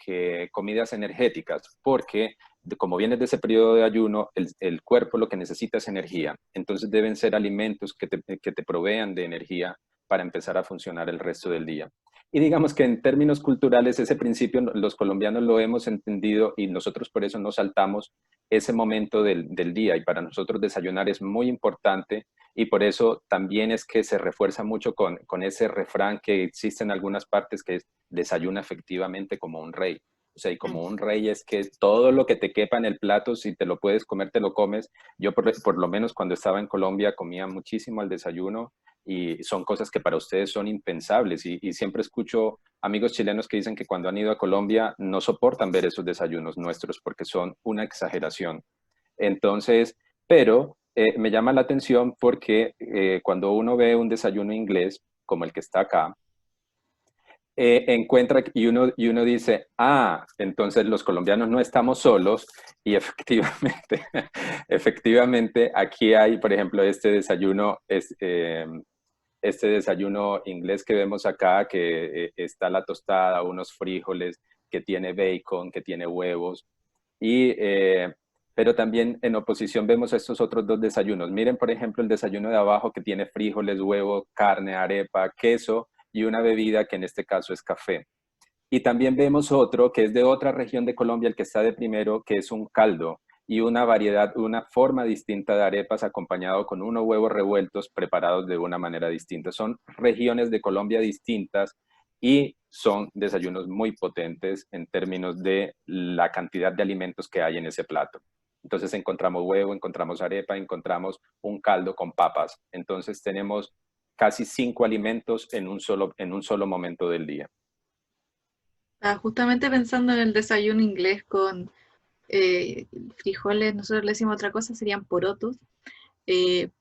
[SPEAKER 1] comidas energéticas, porque como vienes de ese periodo de ayuno, el cuerpo lo que necesita es energía. Entonces deben ser alimentos que te provean de energía para empezar a funcionar el resto del día. Y digamos que en términos culturales ese principio los colombianos lo hemos entendido y nosotros por eso nos saltamos ese momento del día y para nosotros desayunar es muy importante y por eso también es que se refuerza mucho con ese refrán que existe en algunas partes que es desayuna efectivamente como un rey. O sea, y como un rey es que todo lo que te quepa en el plato, si te lo puedes comer, te lo comes. Yo por lo menos cuando estaba en Colombia comía muchísimo al desayuno y son cosas que para ustedes son impensables. Y siempre escucho amigos chilenos que dicen que cuando han ido a Colombia no soportan ver esos desayunos nuestros porque son una exageración. Entonces, pero me llama la atención porque cuando uno ve un desayuno inglés, como el que está acá, encuentra y uno dice, ah, entonces los colombianos no estamos solos y efectivamente, efectivamente aquí hay, por ejemplo, este desayuno inglés que vemos acá, que está la tostada, unos frijoles, que tiene bacon, que tiene huevos, y, pero también en oposición vemos estos otros dos desayunos. Miren, por ejemplo, el desayuno de abajo que tiene frijoles, huevo, carne, arepa, queso y una bebida que en este caso es café. Y también vemos otro que es de otra región de Colombia, el que está de primero, que es un caldo y una variedad, una forma distinta de arepas acompañado con unos huevos revueltos preparados de una manera distinta. Son regiones de Colombia distintas y son desayunos muy potentes en términos de la cantidad de alimentos que hay en ese plato. Entonces encontramos huevo, encontramos arepa, encontramos un caldo con papas. Entonces tenemos casi 5 alimentos en un solo momento del día.
[SPEAKER 4] Justamente pensando en el desayuno inglés con frijoles, nosotros le decimos otra cosa, serían porotos.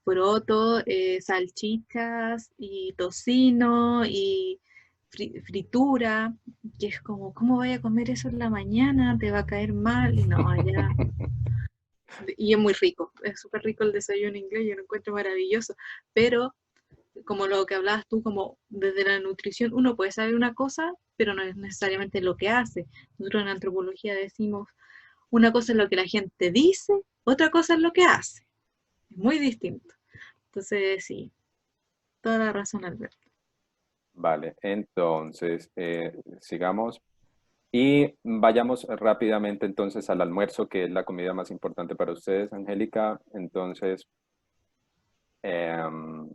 [SPEAKER 4] Poroto, salchichas y tocino y fritura, que es como, ¿cómo voy a comer eso en la mañana? Te va a caer mal. Y no, allá. Y es muy rico, es súper rico el desayuno inglés, yo lo encuentro maravilloso. Pero, como lo que hablabas tú, como desde la nutrición, uno puede saber una cosa, pero no es necesariamente lo que hace. Nosotros en antropología decimos, una cosa es lo que la gente dice, otra cosa es lo que hace. Es muy distinto. Entonces, sí, toda la razón, Alberto.
[SPEAKER 1] Vale, entonces sigamos y vayamos rápidamente entonces al almuerzo, que es la comida más importante para ustedes, Angélica. Entonces, em,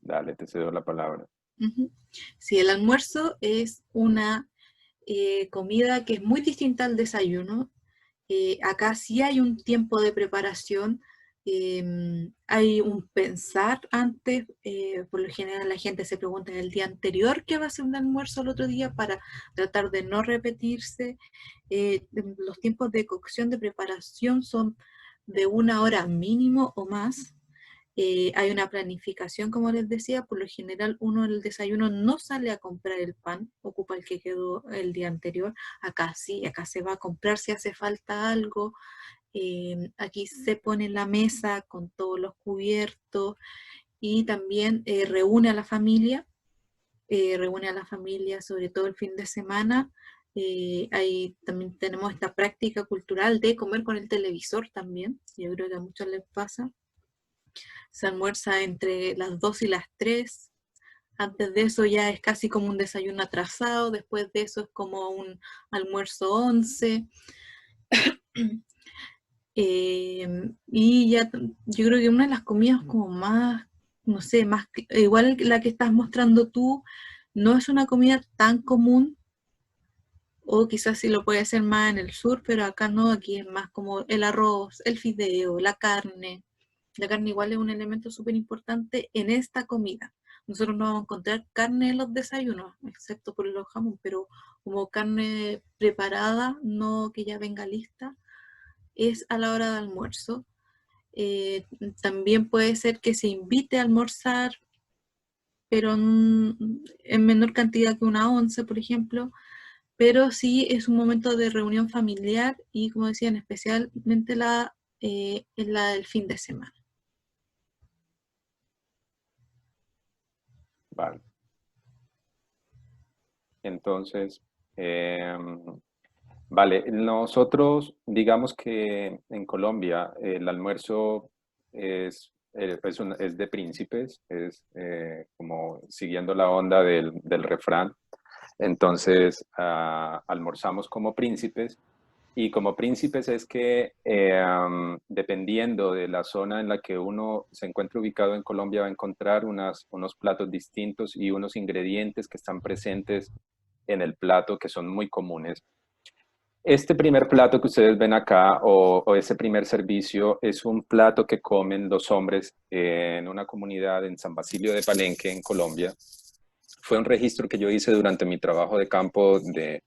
[SPEAKER 1] dale, te cedo la palabra.
[SPEAKER 4] Sí, el almuerzo es una comida que es muy distinta al desayuno. Acá sí hay un tiempo de preparación, hay un pensar antes, por lo general la gente se pregunta el día anterior qué va a ser un almuerzo el otro día para tratar de no repetirse. Los tiempos de cocción de preparación son de 1 hora mínimo o más. Hay una planificación, como les decía, por lo general uno en el desayuno no sale a comprar el pan, ocupa el que quedó el día anterior. Acá sí, acá se va a comprar si hace falta algo. Aquí se pone en la mesa con todos los cubiertos y también reúne a la familia sobre todo el fin de semana. Ahí también tenemos esta práctica cultural de comer con el televisor también, yo creo que a muchos les pasa. Se almuerza entre las 2 y las 3. Antes de eso ya es casi como un desayuno atrasado, después de eso es como un almuerzo 11. Y ya yo creo que una de las comidas como más, no sé, más igual la que estás mostrando tú, no es una comida tan común, o quizás sí lo puede ser más en el sur, pero acá no, aquí es más como el arroz, el fideo, la carne. La carne igual es un elemento súper importante en esta comida. Nosotros no vamos a encontrar carne en los desayunos, excepto por los jamón, pero como carne preparada, no que ya venga lista, es a la hora de almuerzo. Eh, También puede ser que se invite a almorzar, pero en menor cantidad que una once, por ejemplo, pero sí es un momento de reunión familiar y, como decían, especialmente es la del fin de semana.
[SPEAKER 1] Vale. Entonces, vale, nosotros digamos que en Colombia el almuerzo es es de príncipes, es como siguiendo la onda del refrán. Entonces, almorzamos como príncipes. Y como príncipes es que dependiendo de la zona en la que uno se encuentre ubicado en Colombia, va a encontrar unos platos distintos y unos ingredientes que están presentes en el plato que son muy comunes. Este primer plato que ustedes ven acá, o ese primer servicio, es un plato que comen los hombres en una comunidad en San Basilio de Palenque, en Colombia. Fue un registro que yo hice durante mi trabajo de campo de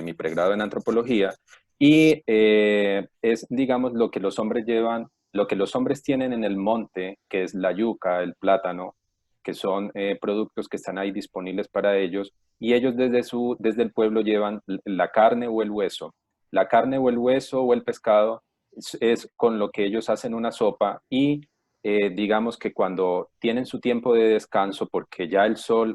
[SPEAKER 1] mi pregrado en antropología, y es, digamos, lo que los hombres llevan, lo que los hombres tienen en el monte, que es la yuca, el plátano, que son productos que están ahí disponibles para ellos, y ellos desde el pueblo llevan la carne o el hueso. La carne o el hueso o el pescado es con lo que ellos hacen una sopa, y digamos que cuando tienen su tiempo de descanso, porque ya el sol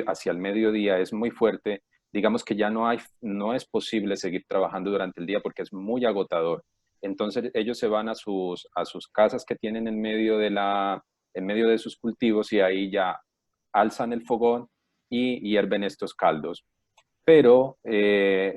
[SPEAKER 1] hacia el mediodía es muy fuerte, digamos que ya no es posible seguir trabajando durante el día porque es muy agotador. Entonces ellos se van a sus casas que tienen en medio de sus cultivos, y ahí ya alzan el fogón y hierven estos caldos. Pero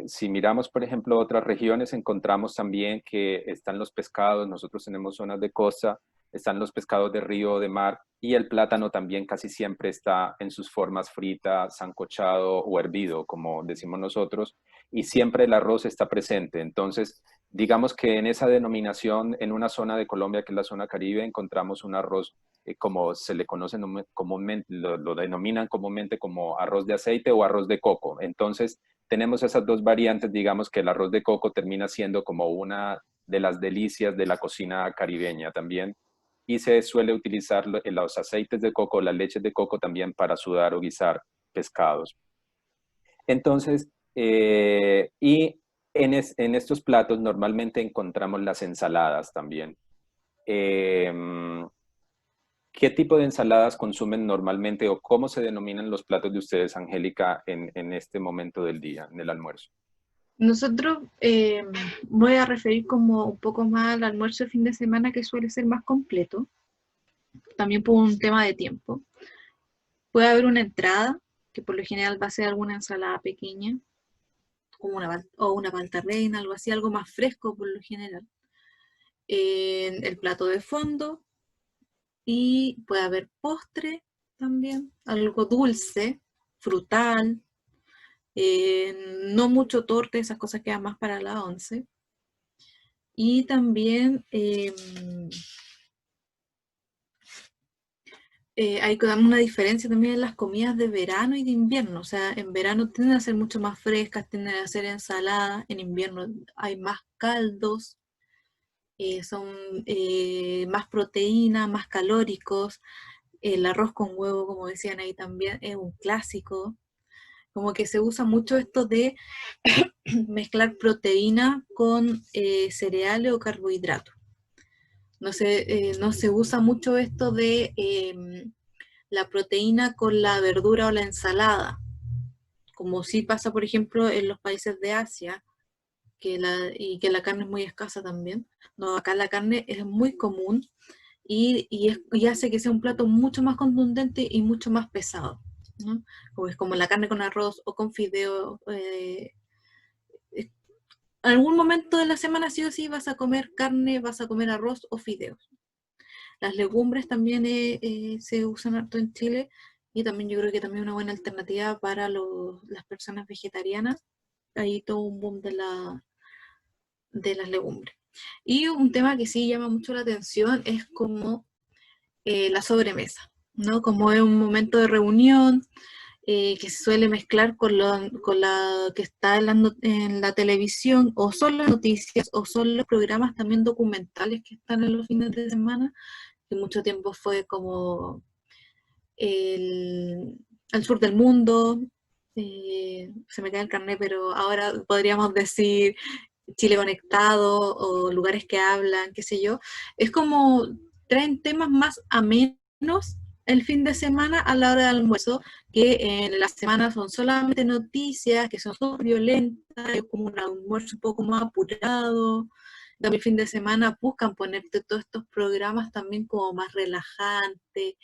[SPEAKER 1] si miramos, por ejemplo, otras regiones, encontramos también que están los pescados. Nosotros tenemos zonas de costa, están los pescados de río o de mar, y el plátano también casi siempre está en sus formas frita, sancochado o hervido, como decimos nosotros, y siempre el arroz está presente. Entonces, digamos que en esa denominación, en una zona de Colombia que es la zona Caribe, encontramos un arroz como se le conoce comúnmente, lo denominan comúnmente como arroz de aceite o arroz de coco. Entonces, tenemos esas dos variantes. Digamos que el arroz de coco termina siendo como una de las delicias de la cocina caribeña también, y se suele utilizar los aceites de coco, las leches de coco también para sudar o guisar pescados. Entonces, y en estos platos normalmente encontramos las ensaladas también. Eh, ¿Qué tipo de ensaladas consumen normalmente, o cómo se denominan los platos de ustedes, Angélica, en este momento del día, en el almuerzo?
[SPEAKER 4] Nosotros voy a referir como un poco más al almuerzo de fin de semana, que suele ser más completo, también por un tema de tiempo. Puede haber una entrada, que por lo general va a ser alguna ensalada pequeña, como una palta reina, algo así, algo más fresco por lo general. El plato de fondo, y puede haber postre también, algo dulce, frutal, no mucho torte, esas cosas quedan más para la 11. Y también hay una diferencia también en las comidas de verano y de invierno. O sea, en verano tienden a ser mucho más frescas, tienden a ser ensaladas, en invierno hay más caldos, son más proteínas, más calóricos. El arroz con huevo, como decían ahí también, es un clásico. Como que se usa mucho esto de mezclar proteína con cereales o carbohidratos. No se usa mucho esto de la proteína con la verdura o la ensalada, como sí pasa, por ejemplo, en los países de Asia, y que la carne es muy escasa también. No, acá la carne es muy común, y hace que sea un plato mucho más contundente y mucho más pesado, ¿no? Como la carne con arroz o con fideo. En algún momento de la semana sí o sí vas a comer carne, vas a comer arroz o fideos. Las legumbres también se usan harto en Chile, y también yo creo que también es una buena alternativa para las personas vegetarianas. Hay todo un boom de las legumbres. Y un tema que sí llama mucho la atención es como la sobremesa, ¿no? Como es un momento de reunión que se suele mezclar con la que está en la televisión, o son las noticias, o son los programas también documentales que están en los fines de semana, que mucho tiempo fue como el sur del mundo, se me cae el carnet, pero ahora podríamos decir Chile Conectado, o Lugares que Hablan, qué sé yo. Es como traen temas más amenos el fin de semana a la hora de almuerzo, que en la semana son solamente noticias, que son súper violentas, es como un almuerzo un poco más apurado, el fin de semana buscan ponerte todos estos programas también como más relajantes.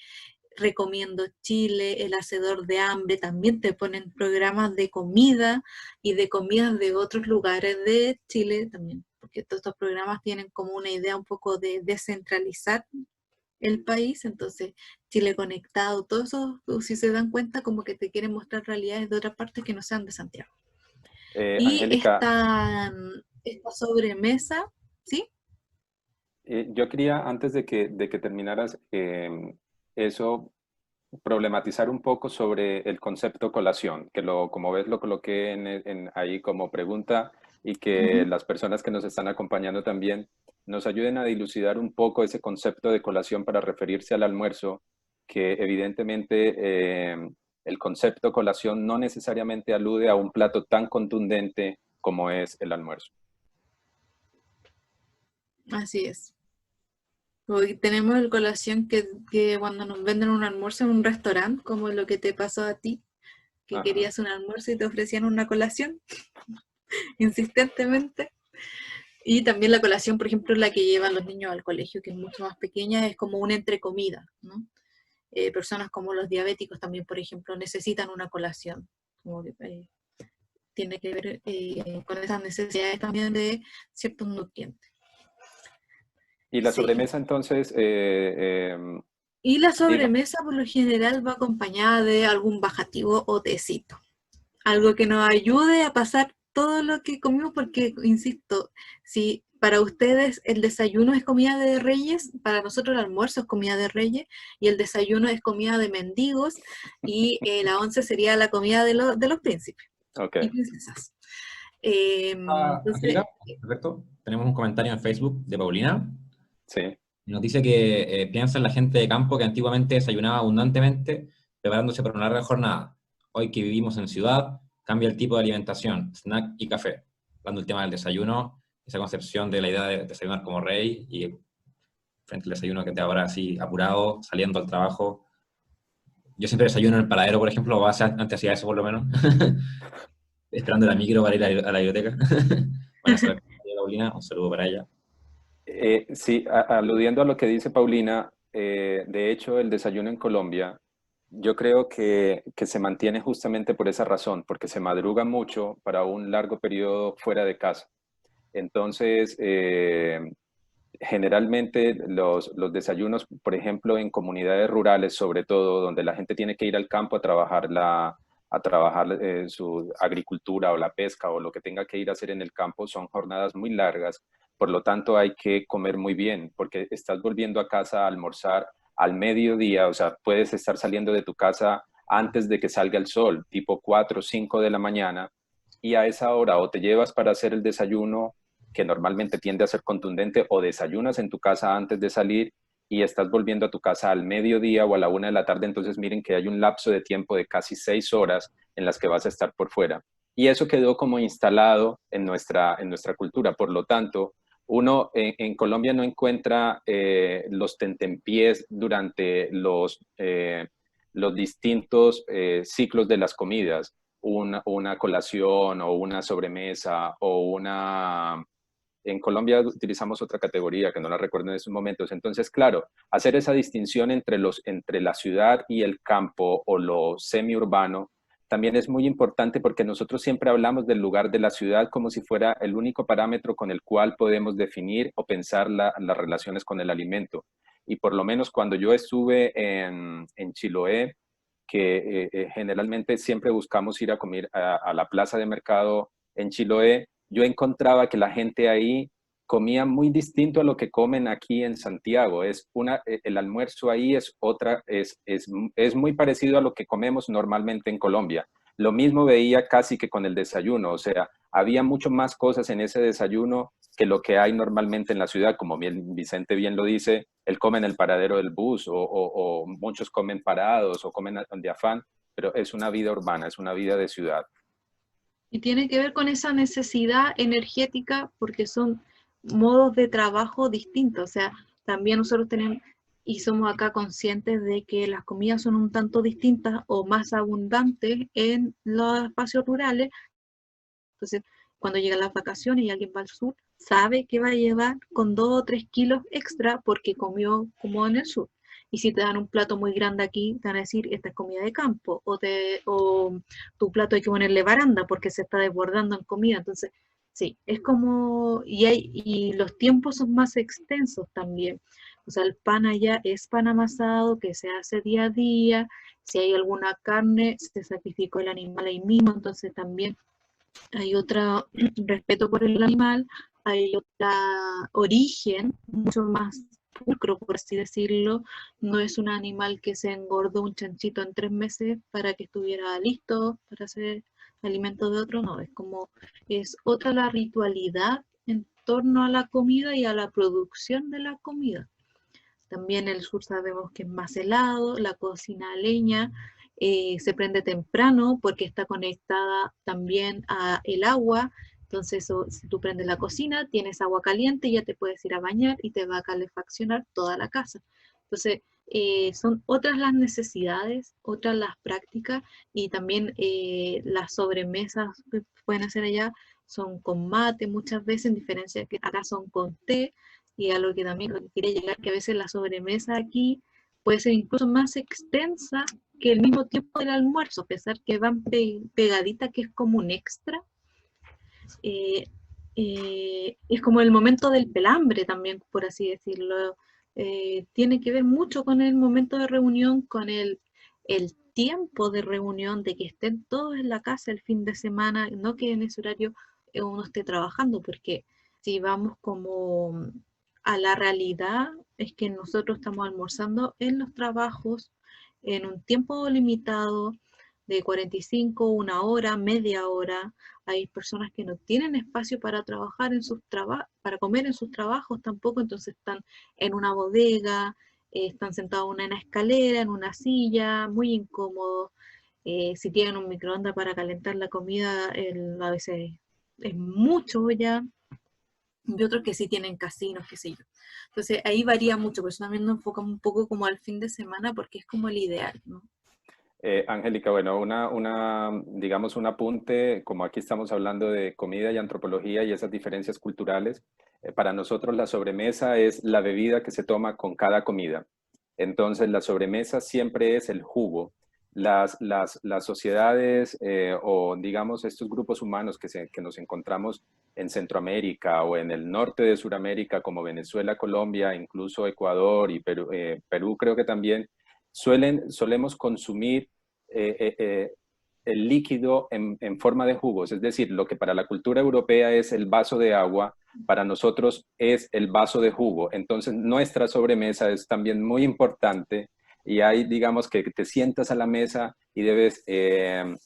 [SPEAKER 4] Recomiendo Chile, El Hacedor de Hambre, también te ponen programas de comida y de comidas de otros lugares de Chile también, porque todos estos programas tienen como una idea un poco de descentralizar el país, entonces Chile Conectado, todo eso, si se dan cuenta, como que te quieren mostrar realidades de otras partes que no sean de Santiago. Y
[SPEAKER 1] Angélica,
[SPEAKER 4] esta sobremesa, ¿sí?
[SPEAKER 1] yo quería, antes de que terminaras, eso, problematizar un poco sobre el concepto colación, que como ves lo coloqué ahí como pregunta y que
[SPEAKER 4] Ujú.
[SPEAKER 1] las personas que nos están acompañando también nos ayuden a dilucidar un poco ese concepto de colación para referirse al almuerzo, que evidentemente el concepto colación no necesariamente alude a un plato tan contundente como es el almuerzo.
[SPEAKER 4] Así es. Hoy tenemos el colación que cuando nos venden un almuerzo en un restaurante, como lo que te pasó a ti, que
[SPEAKER 1] Ajá.
[SPEAKER 4] querías un almuerzo y te ofrecían una colación, insistentemente. Y también la colación, por ejemplo, la que llevan los niños al colegio, que es mucho más pequeña, es como una entrecomida, ¿no? Personas como los diabéticos también, por ejemplo, necesitan una colación, como que, tiene que ver con esas necesidades también de ciertos nutrientes.
[SPEAKER 1] Y la
[SPEAKER 4] Sí.
[SPEAKER 1] sobremesa entonces,
[SPEAKER 4] Y la
[SPEAKER 1] diga.
[SPEAKER 4] sobremesa por lo general va acompañada de algún bajativo o tecito. Algo que nos ayude a pasar todo lo que comimos, porque, insisto, si para ustedes el desayuno es comida de reyes, para nosotros el almuerzo es comida de reyes, y el desayuno es comida de mendigos, y la once sería la comida de los príncipes
[SPEAKER 1] Ok,
[SPEAKER 4] y princesas.
[SPEAKER 5] Angélica,
[SPEAKER 4] Entonces,
[SPEAKER 5] perfecto. Tenemos un comentario en Facebook de Paulina.
[SPEAKER 1] sí.
[SPEAKER 5] Y nos dice que piensa en la gente de campo que antiguamente desayunaba abundantemente, preparándose para una larga jornada. Hoy que vivimos en ciudad, cambia el tipo de alimentación, snack y café. Hablando del tema del desayuno, esa concepción de la idea de desayunar como rey y frente al desayuno que te ahora así apurado, saliendo al trabajo. Yo siempre desayuno en el paradero, por ejemplo, antes hacía eso por lo menos, esperando la micro para ir a la biblioteca. Bueno, esa es la Paulina, un saludo para ella.
[SPEAKER 1] Sí, aludiendo a lo que dice Paulina, de hecho el desayuno en Colombia, yo creo que se mantiene justamente por esa razón, porque se madruga mucho para un largo periodo fuera de casa. Entonces, generalmente los desayunos, por ejemplo, en comunidades rurales, sobre todo, donde la gente tiene que ir al campo a trabajar su agricultura o la pesca o lo que tenga que ir a hacer en el campo, son jornadas muy largas. Por lo tanto, hay que comer muy bien, porque estás volviendo a casa a almorzar al mediodía, o sea, puedes estar saliendo de tu casa antes de que salga el sol, tipo 4 o 5 de la mañana, y a esa hora o te llevas para hacer el desayuno que normalmente tiende a ser contundente, o desayunas en tu casa antes de salir y estás volviendo a tu casa al mediodía o a la 1 de la tarde, entonces miren que hay un lapso de tiempo de casi 6 horas en las que vas a estar por fuera. Y eso quedó como instalado en nuestra cultura. Por lo tanto, uno en Colombia no encuentra los tentempiés durante los distintos ciclos de las comidas, una colación o una sobremesa o una en Colombia utilizamos otra categoría que no la recuerdo en estos momentos. Entonces, claro, hacer esa distinción entre la ciudad y el campo o lo semiurbano también es muy importante porque nosotros siempre hablamos del lugar de la ciudad como si fuera el único parámetro con el cual podemos definir o pensar las relaciones con el alimento. Y por lo menos cuando yo estuve en Chiloé, que generalmente siempre buscamos ir a comer a la plaza de mercado en Chiloé, yo encontraba que la gente ahí comía muy distinto a lo que comen aquí en Santiago. El almuerzo ahí es muy parecido a lo que comemos normalmente en Colombia. Lo mismo veía casi que con el desayuno, o sea, había mucho más cosas en ese desayuno que lo que hay normalmente en la ciudad, como bien Vicente bien lo dice, él come en el paradero del bus o muchos comen parados o comen de afán, pero es una vida urbana, es una vida de ciudad.
[SPEAKER 4] y tiene que ver con esa necesidad energética porque son modos de trabajo distintos. O sea, también nosotros tenemos y somos acá conscientes de que las comidas son un tanto distintas o más abundantes en los espacios rurales. Entonces, cuando llegan las vacaciones y alguien va al sur, sabe que va a llevar con 2 o 3 kilos extra porque comió como en el sur. Y si te dan un plato muy grande aquí, te van a decir, esta es comida de campo, o tu plato hay que ponerle baranda porque se está desbordando en comida. Entonces, sí, es como, y los tiempos son más extensos también. O sea, el pan allá es pan amasado que se hace día a día. Si hay alguna carne, se sacrificó el animal ahí mismo, entonces también hay otro respeto por el animal, hay otro origen, mucho más pulcro, por así decirlo. No es un animal que se engordó un chanchito en 3 meses para que estuviera listo para hacer alimento de otro, no, es como, es otra la ritualidad en torno a la comida y a la producción de la comida. También el sur sabemos que es más helado, la cocina a leña se prende temprano porque está conectada también a el agua. Entonces, si tú prendes la cocina, tienes agua caliente, ya te puedes ir a bañar y te va a calefaccionar toda la casa. Entonces, son otras las necesidades, otras las prácticas y también las sobremesas que pueden hacer allá son con mate muchas veces, en diferencia de que acá son con té. Y a lo que también lo que quería llegar, que a veces la sobremesa aquí puede ser incluso más extensa que el mismo tiempo del almuerzo, a pesar que van pegaditas, que es como un extra. Es como el momento del pelambre también, por así decirlo. Tiene que ver mucho con el momento de reunión, con el tiempo de reunión, de que estén todos en la casa el fin de semana, no que en ese horario uno esté trabajando, porque si vamos como a la realidad, es que nosotros estamos almorzando en los trabajos en un tiempo limitado de 45, una hora, media hora. Hay personas que no tienen espacio para trabajar en sus para comer en sus trabajos tampoco, entonces están en una bodega, están sentados en una escalera, en una silla, muy incómodos. Si tienen un microondas para calentar la comida, a veces es mucho ya. Y otros que sí tienen casinos, qué sé yo. Entonces ahí varía mucho, por eso también nos enfocamos un poco como al fin de semana, porque es como el ideal, ¿no?
[SPEAKER 1] Angélica, bueno, digamos un apunte, como aquí estamos hablando de comida y antropología y esas diferencias culturales, para nosotros la sobremesa es la bebida que se toma con cada comida. Entonces la sobremesa siempre es el jugo. Las sociedades o digamos estos grupos humanos que nos encontramos en Centroamérica o en el norte de Sudamérica como Venezuela, Colombia, incluso Ecuador y Perú creo que también, solemos consumir el líquido en forma de jugos, es decir, lo que para la cultura europea es el vaso de agua, para nosotros es el vaso de jugo. Entonces, nuestra sobremesa es también muy importante y hay, digamos, que te sientas a la mesa y debes tener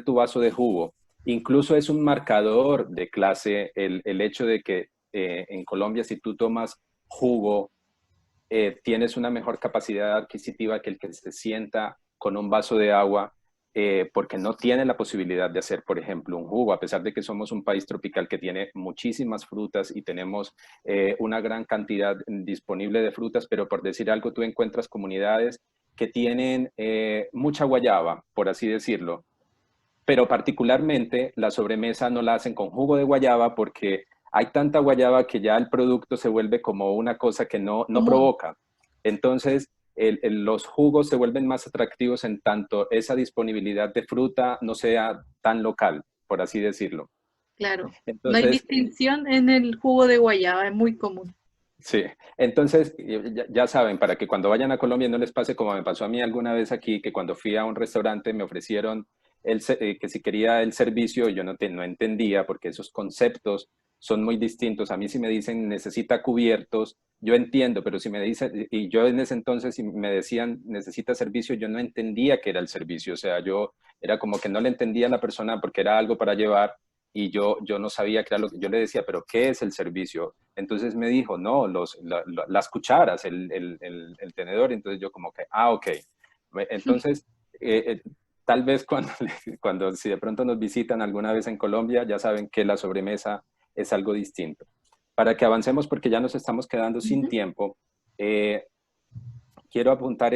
[SPEAKER 1] tu vaso de jugo. Incluso es un marcador de clase el hecho de que en Colombia, si tú tomas jugo, tienes una mejor capacidad adquisitiva que el que se sienta con un vaso de agua, porque no tiene la posibilidad de hacer, por ejemplo, un jugo, a pesar de que somos un país tropical que tiene muchísimas frutas y tenemos una gran cantidad disponible de frutas, pero por decir algo, tú encuentras comunidades que tienen mucha guayaba, por así decirlo, pero particularmente la sobremesa no la hacen con jugo de guayaba porque hay tanta guayaba que ya el producto se vuelve como una cosa que no provoca. Entonces, los jugos se vuelven más atractivos en tanto esa disponibilidad de fruta no sea tan local, por así decirlo.
[SPEAKER 4] Claro, no hay
[SPEAKER 1] Entonces,
[SPEAKER 4] distinción en el jugo de guayaba, es muy común.
[SPEAKER 1] sí, entonces ya saben, para que cuando vayan a Colombia no les pase como me pasó a mí alguna vez aquí, que cuando fui a un restaurante me ofrecieron que si quería el servicio, yo no entendía porque esos conceptos son muy distintos. A mí si me dicen necesita cubiertos, yo entiendo, pero si me dicen, y yo en ese entonces si me decían necesita servicio, yo no entendía qué era el servicio, o sea, yo era como que no le entendía a la persona porque era algo para llevar y yo no sabía qué era lo que yo le decía, pero ¿qué es el servicio? Entonces me dijo, no, las cucharas, el tenedor, entonces yo como que, ok. Entonces, tal vez si de pronto nos visitan alguna vez en Colombia, ya saben que la sobremesa es algo distinto. Para que avancemos, porque ya nos estamos quedando sin tiempo, quiero apuntar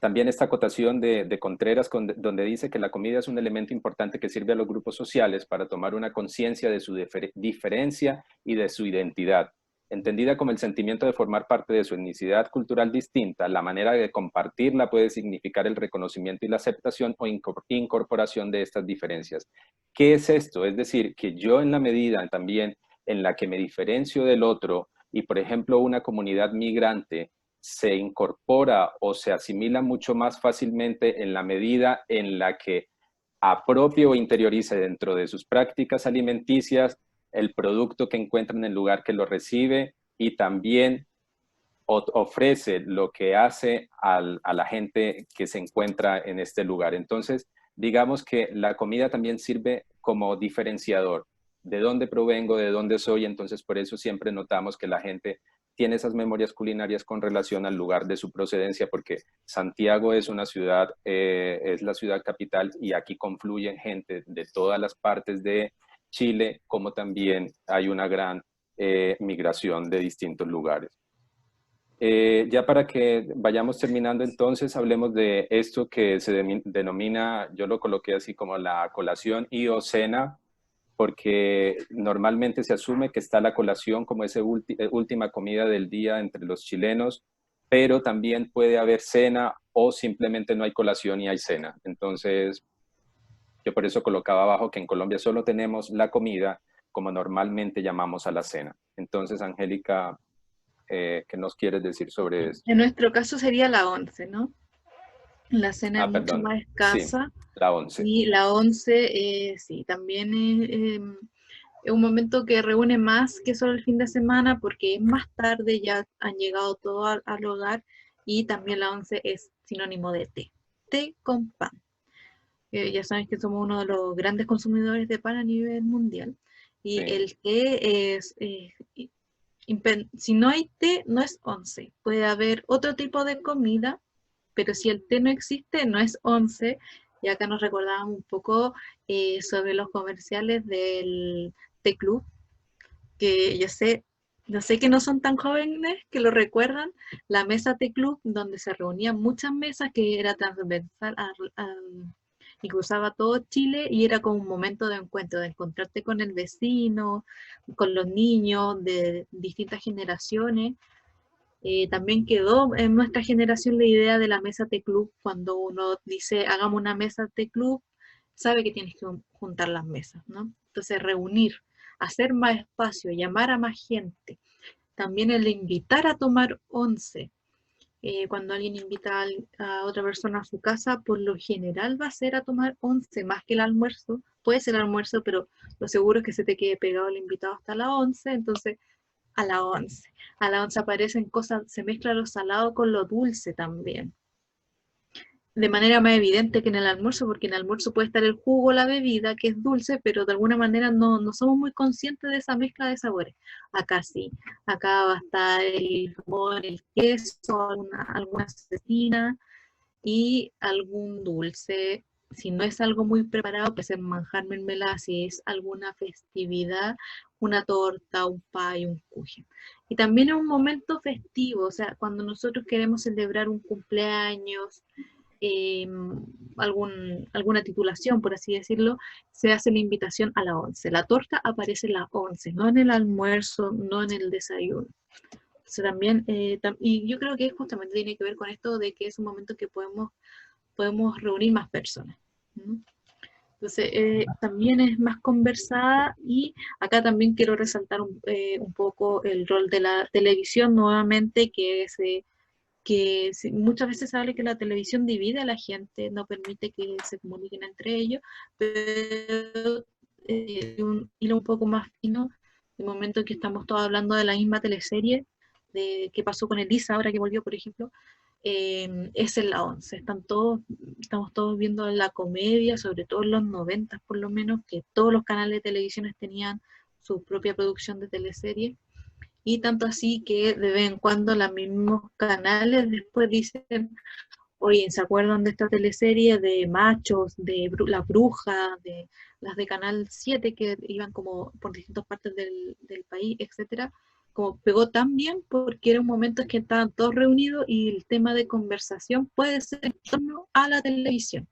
[SPEAKER 1] También esta acotación de Contreras, donde dice que la comida es un elemento importante que sirve a los grupos sociales para tomar una conciencia de su diferencia y de su identidad. Entendida como el sentimiento de formar parte de su etnicidad cultural distinta, la manera de compartirla puede significar el reconocimiento y la aceptación o incorporación de estas diferencias. ¿Qué es esto? Es decir, que yo en la medida también en la que me diferencio del otro y, por ejemplo, una comunidad migrante se incorpora o se asimila mucho más fácilmente en la medida en la que apropie o interiorice dentro de sus prácticas alimenticias el producto que encuentra en el lugar que lo recibe y también ofrece lo que hace a la gente que se encuentra en este lugar. Entonces, digamos que la comida también sirve como diferenciador de dónde provengo, de dónde soy, entonces por eso siempre notamos que la gente tiene esas memorias culinarias con relación al lugar de su procedencia, porque Santiago es una ciudad, es la ciudad capital y aquí confluyen gente de todas las partes de Chile, como también hay una gran migración de distintos lugares. Ya para que vayamos terminando entonces, hablemos de esto que se denomina, yo lo coloqué así como la colación y o cena, porque normalmente se asume que está la colación como esa última comida del día entre los chilenos, pero también puede haber cena o simplemente no hay colación y hay cena. Entonces, yo por eso colocaba abajo que en Colombia solo tenemos la comida como normalmente llamamos a la cena. Entonces, Angélica, ¿qué nos quieres decir sobre esto?
[SPEAKER 4] En nuestro caso sería la 11, ¿no? La cena es mucho
[SPEAKER 1] Perdón,
[SPEAKER 4] más
[SPEAKER 1] sí,
[SPEAKER 4] escasa
[SPEAKER 1] la 11.
[SPEAKER 4] y la 11 sí, también es un momento que reúne más que solo el fin de semana porque es más tarde, ya han llegado todos al hogar y también la 11 es sinónimo de té con pan. Ya sabes que somos uno de los grandes consumidores de pan a nivel mundial y
[SPEAKER 1] Sí.
[SPEAKER 4] el té es, si no hay té, no es 11. Puede haber otro tipo de comida, pero si el té no existe, no es 11. Y acá nos recordábamos un poco sobre los comerciales del té club, que yo sé, no sé que no son tan jóvenes que lo recuerdan, la mesa té club, donde se reunían muchas mesas que era transversal y cruzaba todo Chile y era como un momento de encuentro, de encontrarte con el vecino, con los niños de distintas generaciones. También quedó en nuestra generación la idea de la mesa té club. Cuando uno dice hagamos una mesa té club, sabe que tienes que juntar las mesas, ¿no? Entonces reunir, hacer más espacio, llamar a más gente. También el invitar a tomar once. Cuando alguien invita a otra persona a su casa, por lo general va a ser a tomar once más que el almuerzo. Puede ser el almuerzo, pero lo seguro es que se te quede pegado el invitado hasta la 11, entonces a la 11. A la 11 aparecen cosas, se mezcla lo salado con lo dulce también. De manera más evidente que en el almuerzo, porque en el almuerzo puede estar el jugo, la bebida, que es dulce, pero de alguna manera no somos muy conscientes de esa mezcla de sabores. Acá sí, acá va a estar el jamón, el queso, alguna cecina y algún dulce. Si no es algo muy preparado, puede ser manjar, mermelada, si es alguna festividad, una torta, un pie, un kuchen. Y también es un momento festivo, o sea, cuando nosotros queremos celebrar un cumpleaños, eh, alguna titulación, por así decirlo, se hace la invitación a las 11. La torta aparece a las 11, no en el almuerzo, no en el desayuno. Entonces también, y yo creo que justamente tiene que ver con esto de que es un momento que podemos reunir más personas. ¿No? Entonces, también es más conversada y acá también quiero resaltar un poco el rol de la televisión nuevamente, que muchas veces se habla que la televisión divide a la gente, no permite que se comuniquen entre ellos, pero un hilo un poco más fino, el momento que estamos todos hablando de la misma teleserie, de qué pasó con Elisa ahora que volvió, por ejemplo, es en la 11. Estamos todos viendo la comedia, sobre todo en los 90 por lo menos, que todos los canales de televisión tenían su propia producción de teleserie. Y tanto así que de vez en cuando los mismos canales después dicen, oye, ¿se acuerdan de esta teleserie de Machos, de La Bruja, de las de Canal 7 que iban como por distintas partes del país, etcétera? como pegó tan bien porque era un momento en que estaban todos reunidos y el tema de conversación puede ser en torno a la televisión.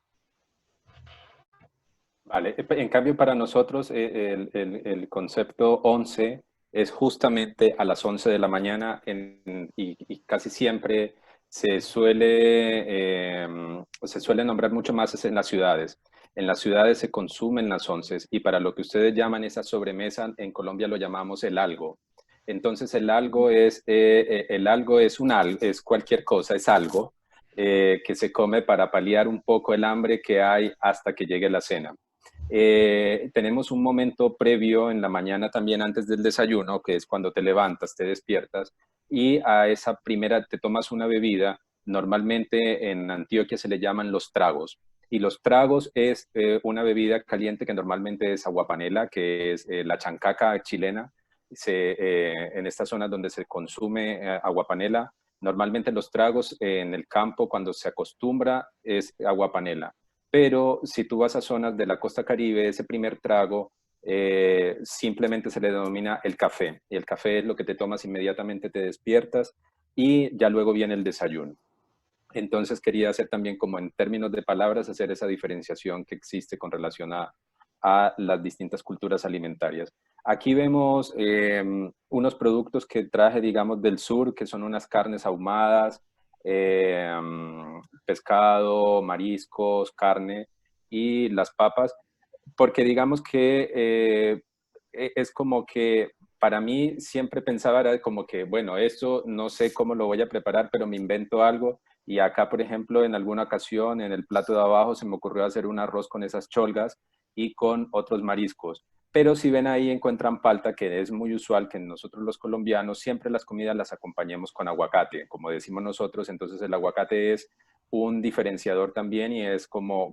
[SPEAKER 1] Vale, en cambio para nosotros el concepto 11 es justamente a las 11 de la mañana y casi siempre se suele nombrar mucho más es en las ciudades. En las ciudades se consumen las 11 y para lo que ustedes llaman esa sobremesa, en Colombia lo llamamos el algo. Entonces el algo es cualquier cosa, es algo que se come para paliar un poco el hambre que hay hasta que llegue la cena. Tenemos un momento previo en la mañana también antes del desayuno, que es cuando te levantas, te despiertas y a esa primera te tomas una bebida. Normalmente en Antioquia se le llaman los tragos. Y los tragos es una bebida caliente que normalmente es aguapanela, que es la chancaca chilena. En estas zonas donde se consume aguapanela, normalmente los tragos en el campo cuando se acostumbra es aguapanela. Pero si tú vas a zonas de la costa Caribe, ese primer trago simplemente se le denomina el café. Y el café es lo que te tomas inmediatamente, te despiertas y ya luego viene el desayuno. Entonces quería hacer también como en términos de palabras, hacer esa diferenciación que existe con relación a las distintas culturas alimentarias. Aquí vemos unos productos que traje, digamos, del sur, que son unas carnes ahumadas, pescado, mariscos, carne y las papas, porque digamos que es como que para mí siempre pensaba era como que, bueno, esto no sé cómo lo voy a preparar, pero me invento algo. Y acá, por ejemplo, en alguna ocasión, en el plato de abajo, se me ocurrió hacer un arroz con esas cholgas y con otros mariscos. Pero si ven ahí, encuentran palta, que es muy usual que nosotros los colombianos siempre las comidas las acompañemos con aguacate, como decimos nosotros. Entonces el aguacate es un diferenciador también y es como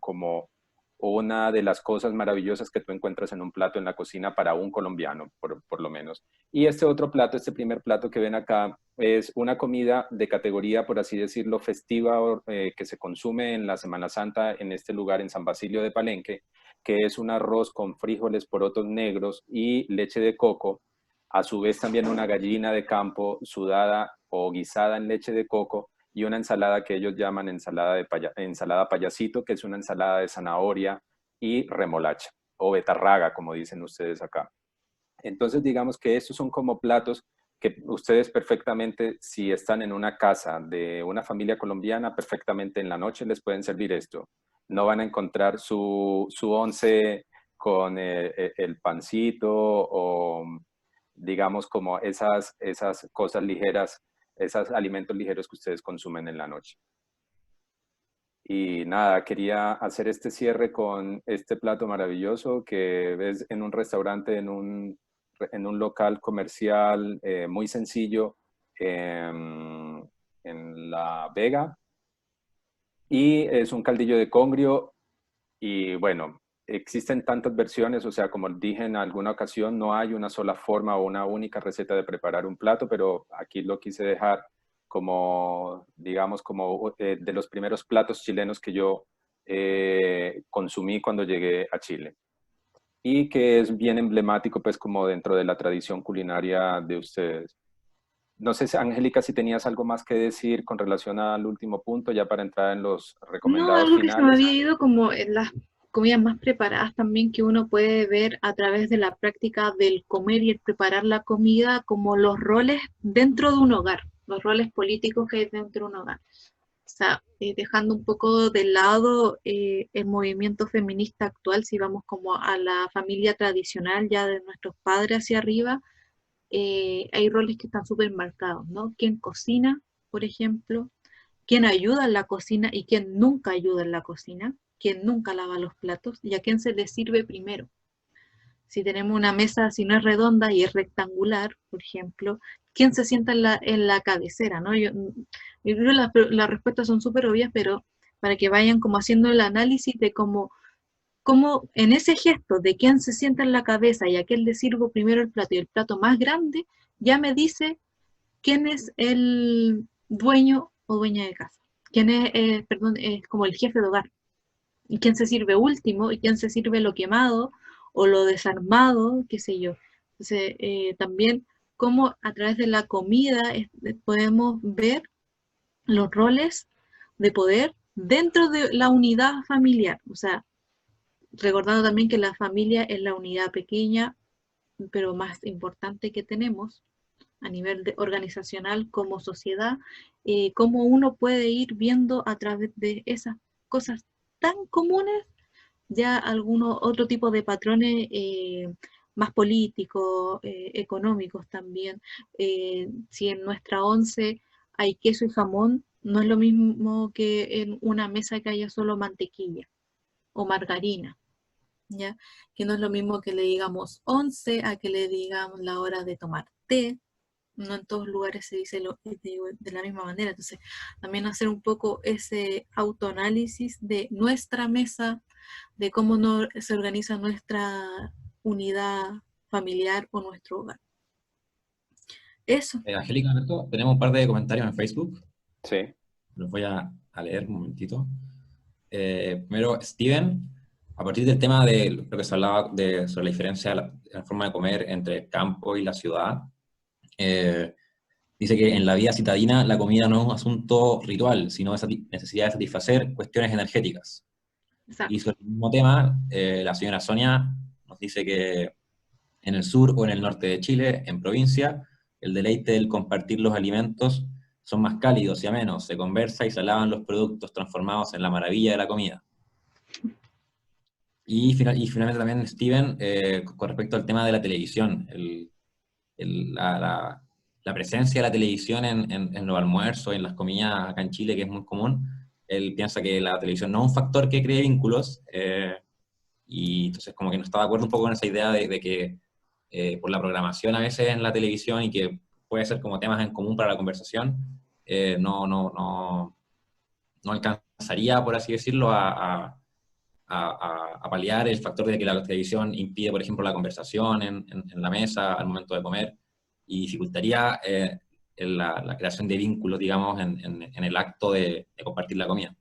[SPEAKER 1] una de las cosas maravillosas que tú encuentras en un plato en la cocina para un colombiano, por lo menos. Y este otro plato, este primer plato que ven acá, es una comida de categoría, por así decirlo, festiva, que se consume en la Semana Santa en este lugar, en San Basilio de Palenque, que es un arroz con frijoles, porotos negros y leche de coco. A su vez también una gallina de campo sudada o guisada en leche de coco y una ensalada que ellos llaman ensalada payasito, que es una ensalada de zanahoria y remolacha, o betarraga, como dicen ustedes acá. Entonces, digamos que estos son como platos que ustedes perfectamente, si están en una casa de una familia colombiana, perfectamente en la noche les pueden servir esto. No van a encontrar su once con el pancito o, digamos, como esas cosas ligeras, esos alimentos ligeros que ustedes consumen en la noche. Y nada, quería hacer este cierre con este plato maravilloso que ves en un restaurante, en un local comercial muy sencillo en La Vega. Y es un caldillo de congrio y bueno, existen tantas versiones, o sea, como dije en alguna ocasión, no hay una sola forma o una única receta de preparar un plato, pero aquí lo quise dejar como, digamos, como de los primeros platos chilenos que yo consumí cuando llegué a Chile. Y que es bien emblemático, pues, como dentro de la tradición culinaria de ustedes. No sé, Angélica, si tenías algo más que decir con relación al último punto, ya para entrar en los
[SPEAKER 4] No,
[SPEAKER 1] recomendados
[SPEAKER 4] algo que se me
[SPEAKER 1] finales.
[SPEAKER 4] había ido como en las comidas más preparadas también que uno puede ver a través de la práctica del comer y el preparar la comida, como los roles dentro de un hogar, los roles políticos que hay dentro de un hogar. O sea, dejando un poco de lado el movimiento feminista actual, si vamos como a la familia tradicional ya de nuestros padres hacia arriba, hay roles que están súper marcados, ¿no? ¿Quién cocina, por ejemplo? ¿Quién ayuda en la cocina y quién nunca ayuda en la cocina? ¿Quién nunca lava los platos? ¿Y a quién se le sirve primero? Si tenemos una mesa, si no es redonda y es rectangular, por ejemplo, ¿quién se sienta en la cabecera? ¿No? Yo creo que las respuestas son súper obvias, pero para que vayan como haciendo el análisis de cómo en ese gesto de quién se sienta en la cabeza y a quién le sirvo primero el plato y el plato más grande, ya me dice quién es el dueño o dueña de casa. Quién es, perdón, es como el jefe de hogar. Y quién se sirve último y quién se sirve lo quemado o lo desarmado, qué sé yo. Entonces, también cómo a través de la comida podemos ver los roles de poder dentro de la unidad familiar. O sea, recordando también que la familia es la unidad pequeña, pero más importante que tenemos a nivel organizacional como sociedad, cómo uno puede ir viendo a través de esas cosas tan comunes ya algunos otro tipo de patrones más políticos, económicos también. Si en nuestra once hay queso y jamón, no es lo mismo que en una mesa que haya solo mantequilla o margarina, ¿ya? Que no es lo mismo que le digamos once a que le digamos la hora de tomar té. No en todos lugares se dice de la misma manera. Entonces, también hacer un poco ese autoanálisis de nuestra mesa, de cómo se organiza nuestra unidad familiar o nuestro hogar. Eso.
[SPEAKER 5] Angélica, Alberto, tenemos un par de comentarios en Facebook.
[SPEAKER 1] Sí.
[SPEAKER 5] Los voy a leer un momentito. Primero, Steven, a partir del tema de lo que se hablaba sobre la diferencia de la forma de comer entre el campo y la ciudad, dice que en la vida citadina la comida no es un asunto ritual, sino es necesidad de satisfacer cuestiones energéticas.
[SPEAKER 4] Exacto.
[SPEAKER 5] Y sobre el mismo tema, la señora Sonia nos dice que en el sur o en el norte de Chile, en provincia, el deleite del compartir los alimentos son más cálidos y amenos, se conversa y se alaban los productos transformados en la maravilla de la comida. Y finalmente también, Steven, con respecto al tema de la televisión, la presencia de la televisión en los almuerzos, en las comidas acá en Chile, que es muy común, él piensa que la televisión no es un factor que cree vínculos, y entonces como que no está de acuerdo un poco con esa idea de que por la programación a veces en la televisión y que puede ser como temas en común para la conversación, no alcanzaría, por así decirlo, a paliar el factor de que la televisión impide, por ejemplo, la conversación en la mesa al momento de comer y dificultaría la creación de vínculos, digamos, en el acto de compartir la comida.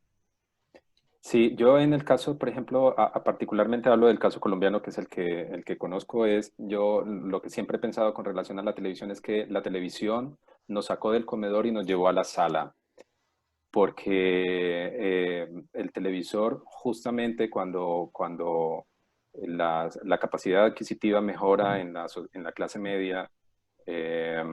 [SPEAKER 1] Sí, yo en el caso, por ejemplo, particularmente hablo del caso colombiano, que es el que conozco, yo lo que siempre he pensado con relación a la televisión es que la televisión nos sacó del comedor y nos llevó a la sala, porque el televisor justamente cuando la capacidad adquisitiva mejora en la clase media, eh,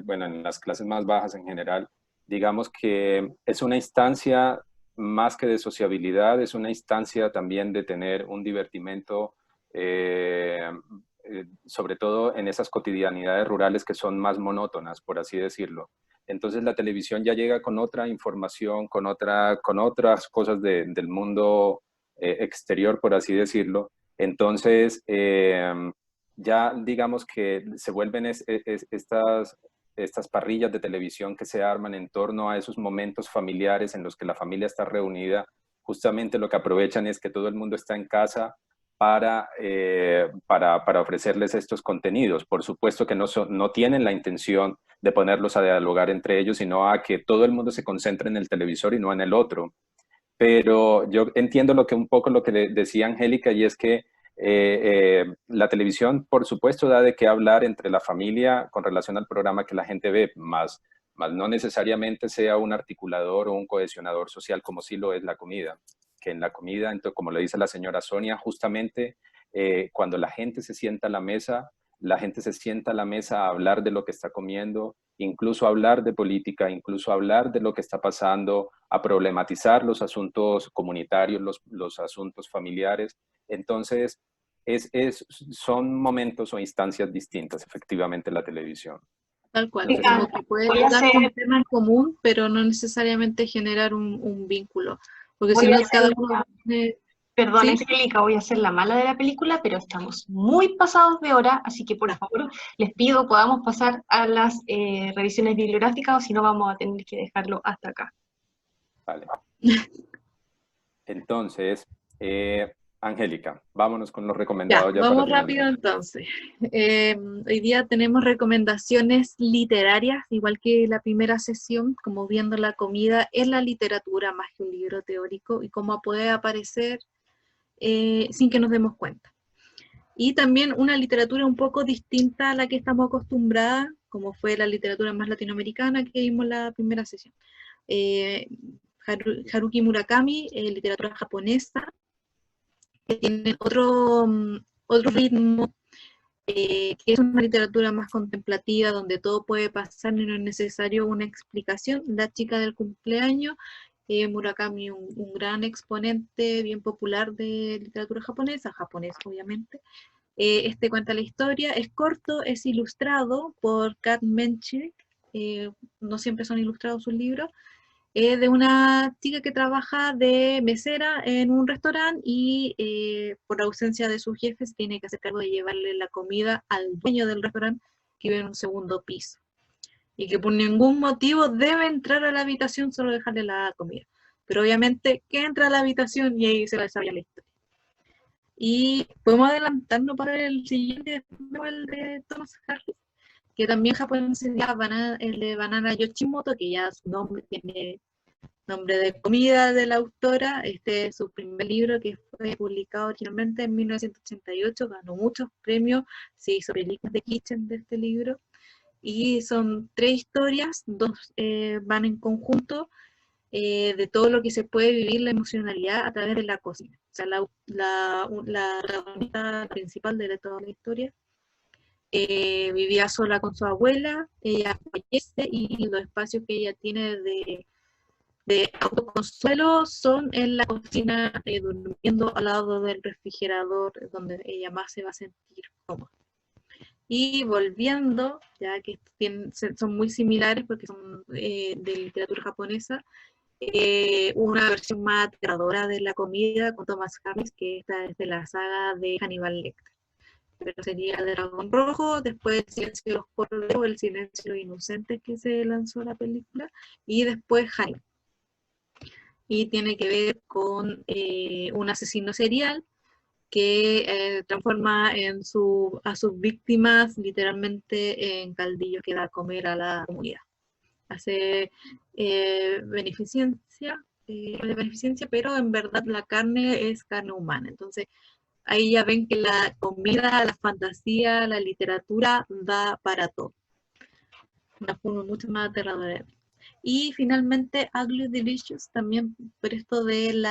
[SPEAKER 1] bueno, en las clases más bajas en general, digamos que es una instancia más que de sociabilidad, es una instancia también de tener un divertimento, sobre todo en esas cotidianidades rurales que son más monótonas, por así decirlo. Entonces la televisión ya llega con otra información, con otras cosas del mundo exterior, por así decirlo. Entonces, ya digamos que se vuelven estas parrillas de televisión que se arman en torno a esos momentos familiares en los que la familia está reunida. Justamente lo que aprovechan es que todo el mundo está en casa para ofrecerles estos contenidos. Por supuesto que no tienen la intención de ponerlos a dialogar entre ellos, sino a que todo el mundo se concentre en el televisor y no en el otro. Pero yo entiendo un poco lo que decía Angélica, y es que la televisión, por supuesto, da de qué hablar entre la familia con relación al programa que la gente ve, más no necesariamente sea un articulador o un cohesionador social como sí lo es la comida. Que en la comida, entonces, como le dice la señora Sonia, justamente cuando la gente se sienta a la mesa, a hablar de lo que está comiendo, incluso hablar de política, incluso hablar de lo que está pasando, a problematizar los asuntos comunitarios, los asuntos familiares. Entonces, son momentos o instancias distintas, efectivamente, la televisión.
[SPEAKER 4] Tal cual,
[SPEAKER 1] Entonces,
[SPEAKER 4] como que puede dar un tema en común, pero no necesariamente generar un vínculo. Porque si no, cada uno...
[SPEAKER 2] Perdón,
[SPEAKER 4] ¿Sí?
[SPEAKER 2] Angélica, voy a ser la mala de la película, pero estamos muy pasados de hora, así que por favor les pido podamos pasar a las revisiones bibliográficas, o si no vamos a tener que dejarlo hasta acá.
[SPEAKER 1] Vale. Entonces, Angélica, vámonos con los recomendados.
[SPEAKER 4] Ya vamos rápido entonces. Hoy día tenemos recomendaciones literarias, igual que la primera sesión, como viendo la comida en la literatura más que un libro teórico y cómo puede aparecer sin que nos demos cuenta. y también una literatura un poco distinta a la que estamos acostumbradas, como fue la literatura más latinoamericana que vimos en la primera sesión. Haruki Murakami, literatura japonesa, que tiene otro ritmo, que es una literatura más contemplativa, donde todo puede pasar y no es necesario una explicación. La chica del cumpleaños, Murakami, un gran exponente bien popular de literatura japonesa, japonés obviamente. Este cuenta la historia, es corto, es ilustrado por Kat Menchik, no siempre son ilustrados sus libros, de una chica que trabaja de mesera en un restaurante y por ausencia de sus jefes tiene que hacer cargo de llevarle la comida al dueño del restaurante que vive en un segundo piso y que por ningún motivo debe entrar a la habitación, solo dejarle la comida. Pero obviamente que entra a la habitación y ahí se va a desarrollar la historia. Y podemos adelantarnos para el siguiente, el de Thomas Harris, que también japonés se llama el de Banana Yoshimoto, que ya su nombre tiene nombre de comida de la autora. Este es su primer libro, que fue publicado originalmente en 1988, ganó muchos premios, se hizo películas de Kitchen de este libro, y son 3 historias, 2 van en conjunto, de todo lo que se puede vivir la emocionalidad a través de la cocina. O sea, la protagonista principal de toda la historia vivía sola con su abuela, ella fallece y los espacios que ella tiene de autoconsuelo son en la cocina, durmiendo al lado del refrigerador, donde ella más se va a sentir cómoda. Y volviendo, ya que son muy similares porque son de literatura japonesa, una versión más aterradora de la comida con Thomas Harris, que esta es de la saga de Hannibal Lecter. Pero sería el Dragón Rojo, después El Silencio de los Corderos, El Silencio de los Inocentes, que se lanzó la película, y después Hannibal. Y tiene que ver con un asesino serial que transforma a sus víctimas literalmente en caldillos que da a comer a la comunidad. Hace beneficencia, pero en verdad la carne es carne humana. Entonces ahí ya ven que la comida, la fantasía, la literatura da para todo. Una forma mucho más aterradora. Y finalmente Ugly Delicious, también por esto del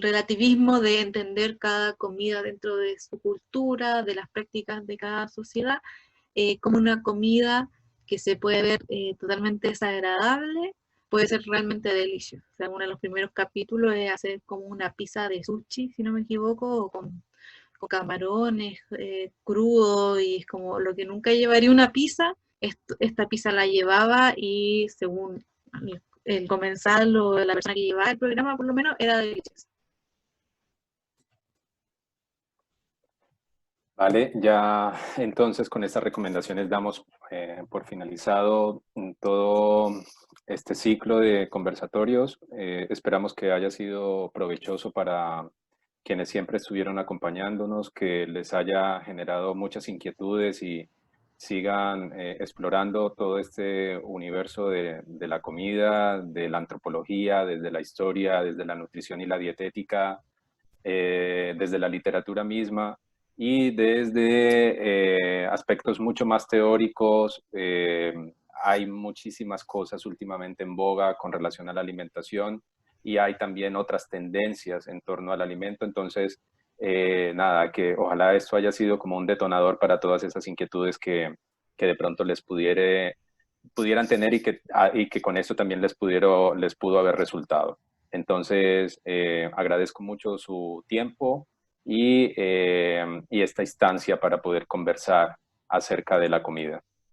[SPEAKER 4] relativismo, de entender cada comida dentro de su cultura, de las prácticas de cada sociedad, como una comida que se puede ver totalmente desagradable, puede ser realmente deliciosa. O sea, uno de los primeros capítulos es hacer como una pizza de sushi, si no me equivoco, o con camarones crudos, y es como lo que nunca llevaría una pizza. Esta pizza la llevaba, y según el comensal o la persona que llevaba el programa, por lo menos, era deliciosa.
[SPEAKER 1] Vale, ya entonces con estas recomendaciones damos por finalizado todo este ciclo de conversatorios. Esperamos que haya sido provechoso para quienes siempre estuvieron acompañándonos, que les haya generado muchas inquietudes y sigan explorando todo este universo de la comida, de la antropología, desde la historia, desde la nutrición y la dietética, desde la literatura misma y desde aspectos mucho más teóricos. Hay muchísimas cosas últimamente en boga con relación a la alimentación y hay también otras tendencias en torno al alimento. Entonces, nada, que ojalá esto haya sido como un detonador para todas esas inquietudes que de pronto les pudieran tener y que con esto también les pudo haber resultado. Entonces, agradezco mucho su tiempo y esta instancia para poder conversar acerca de la comida.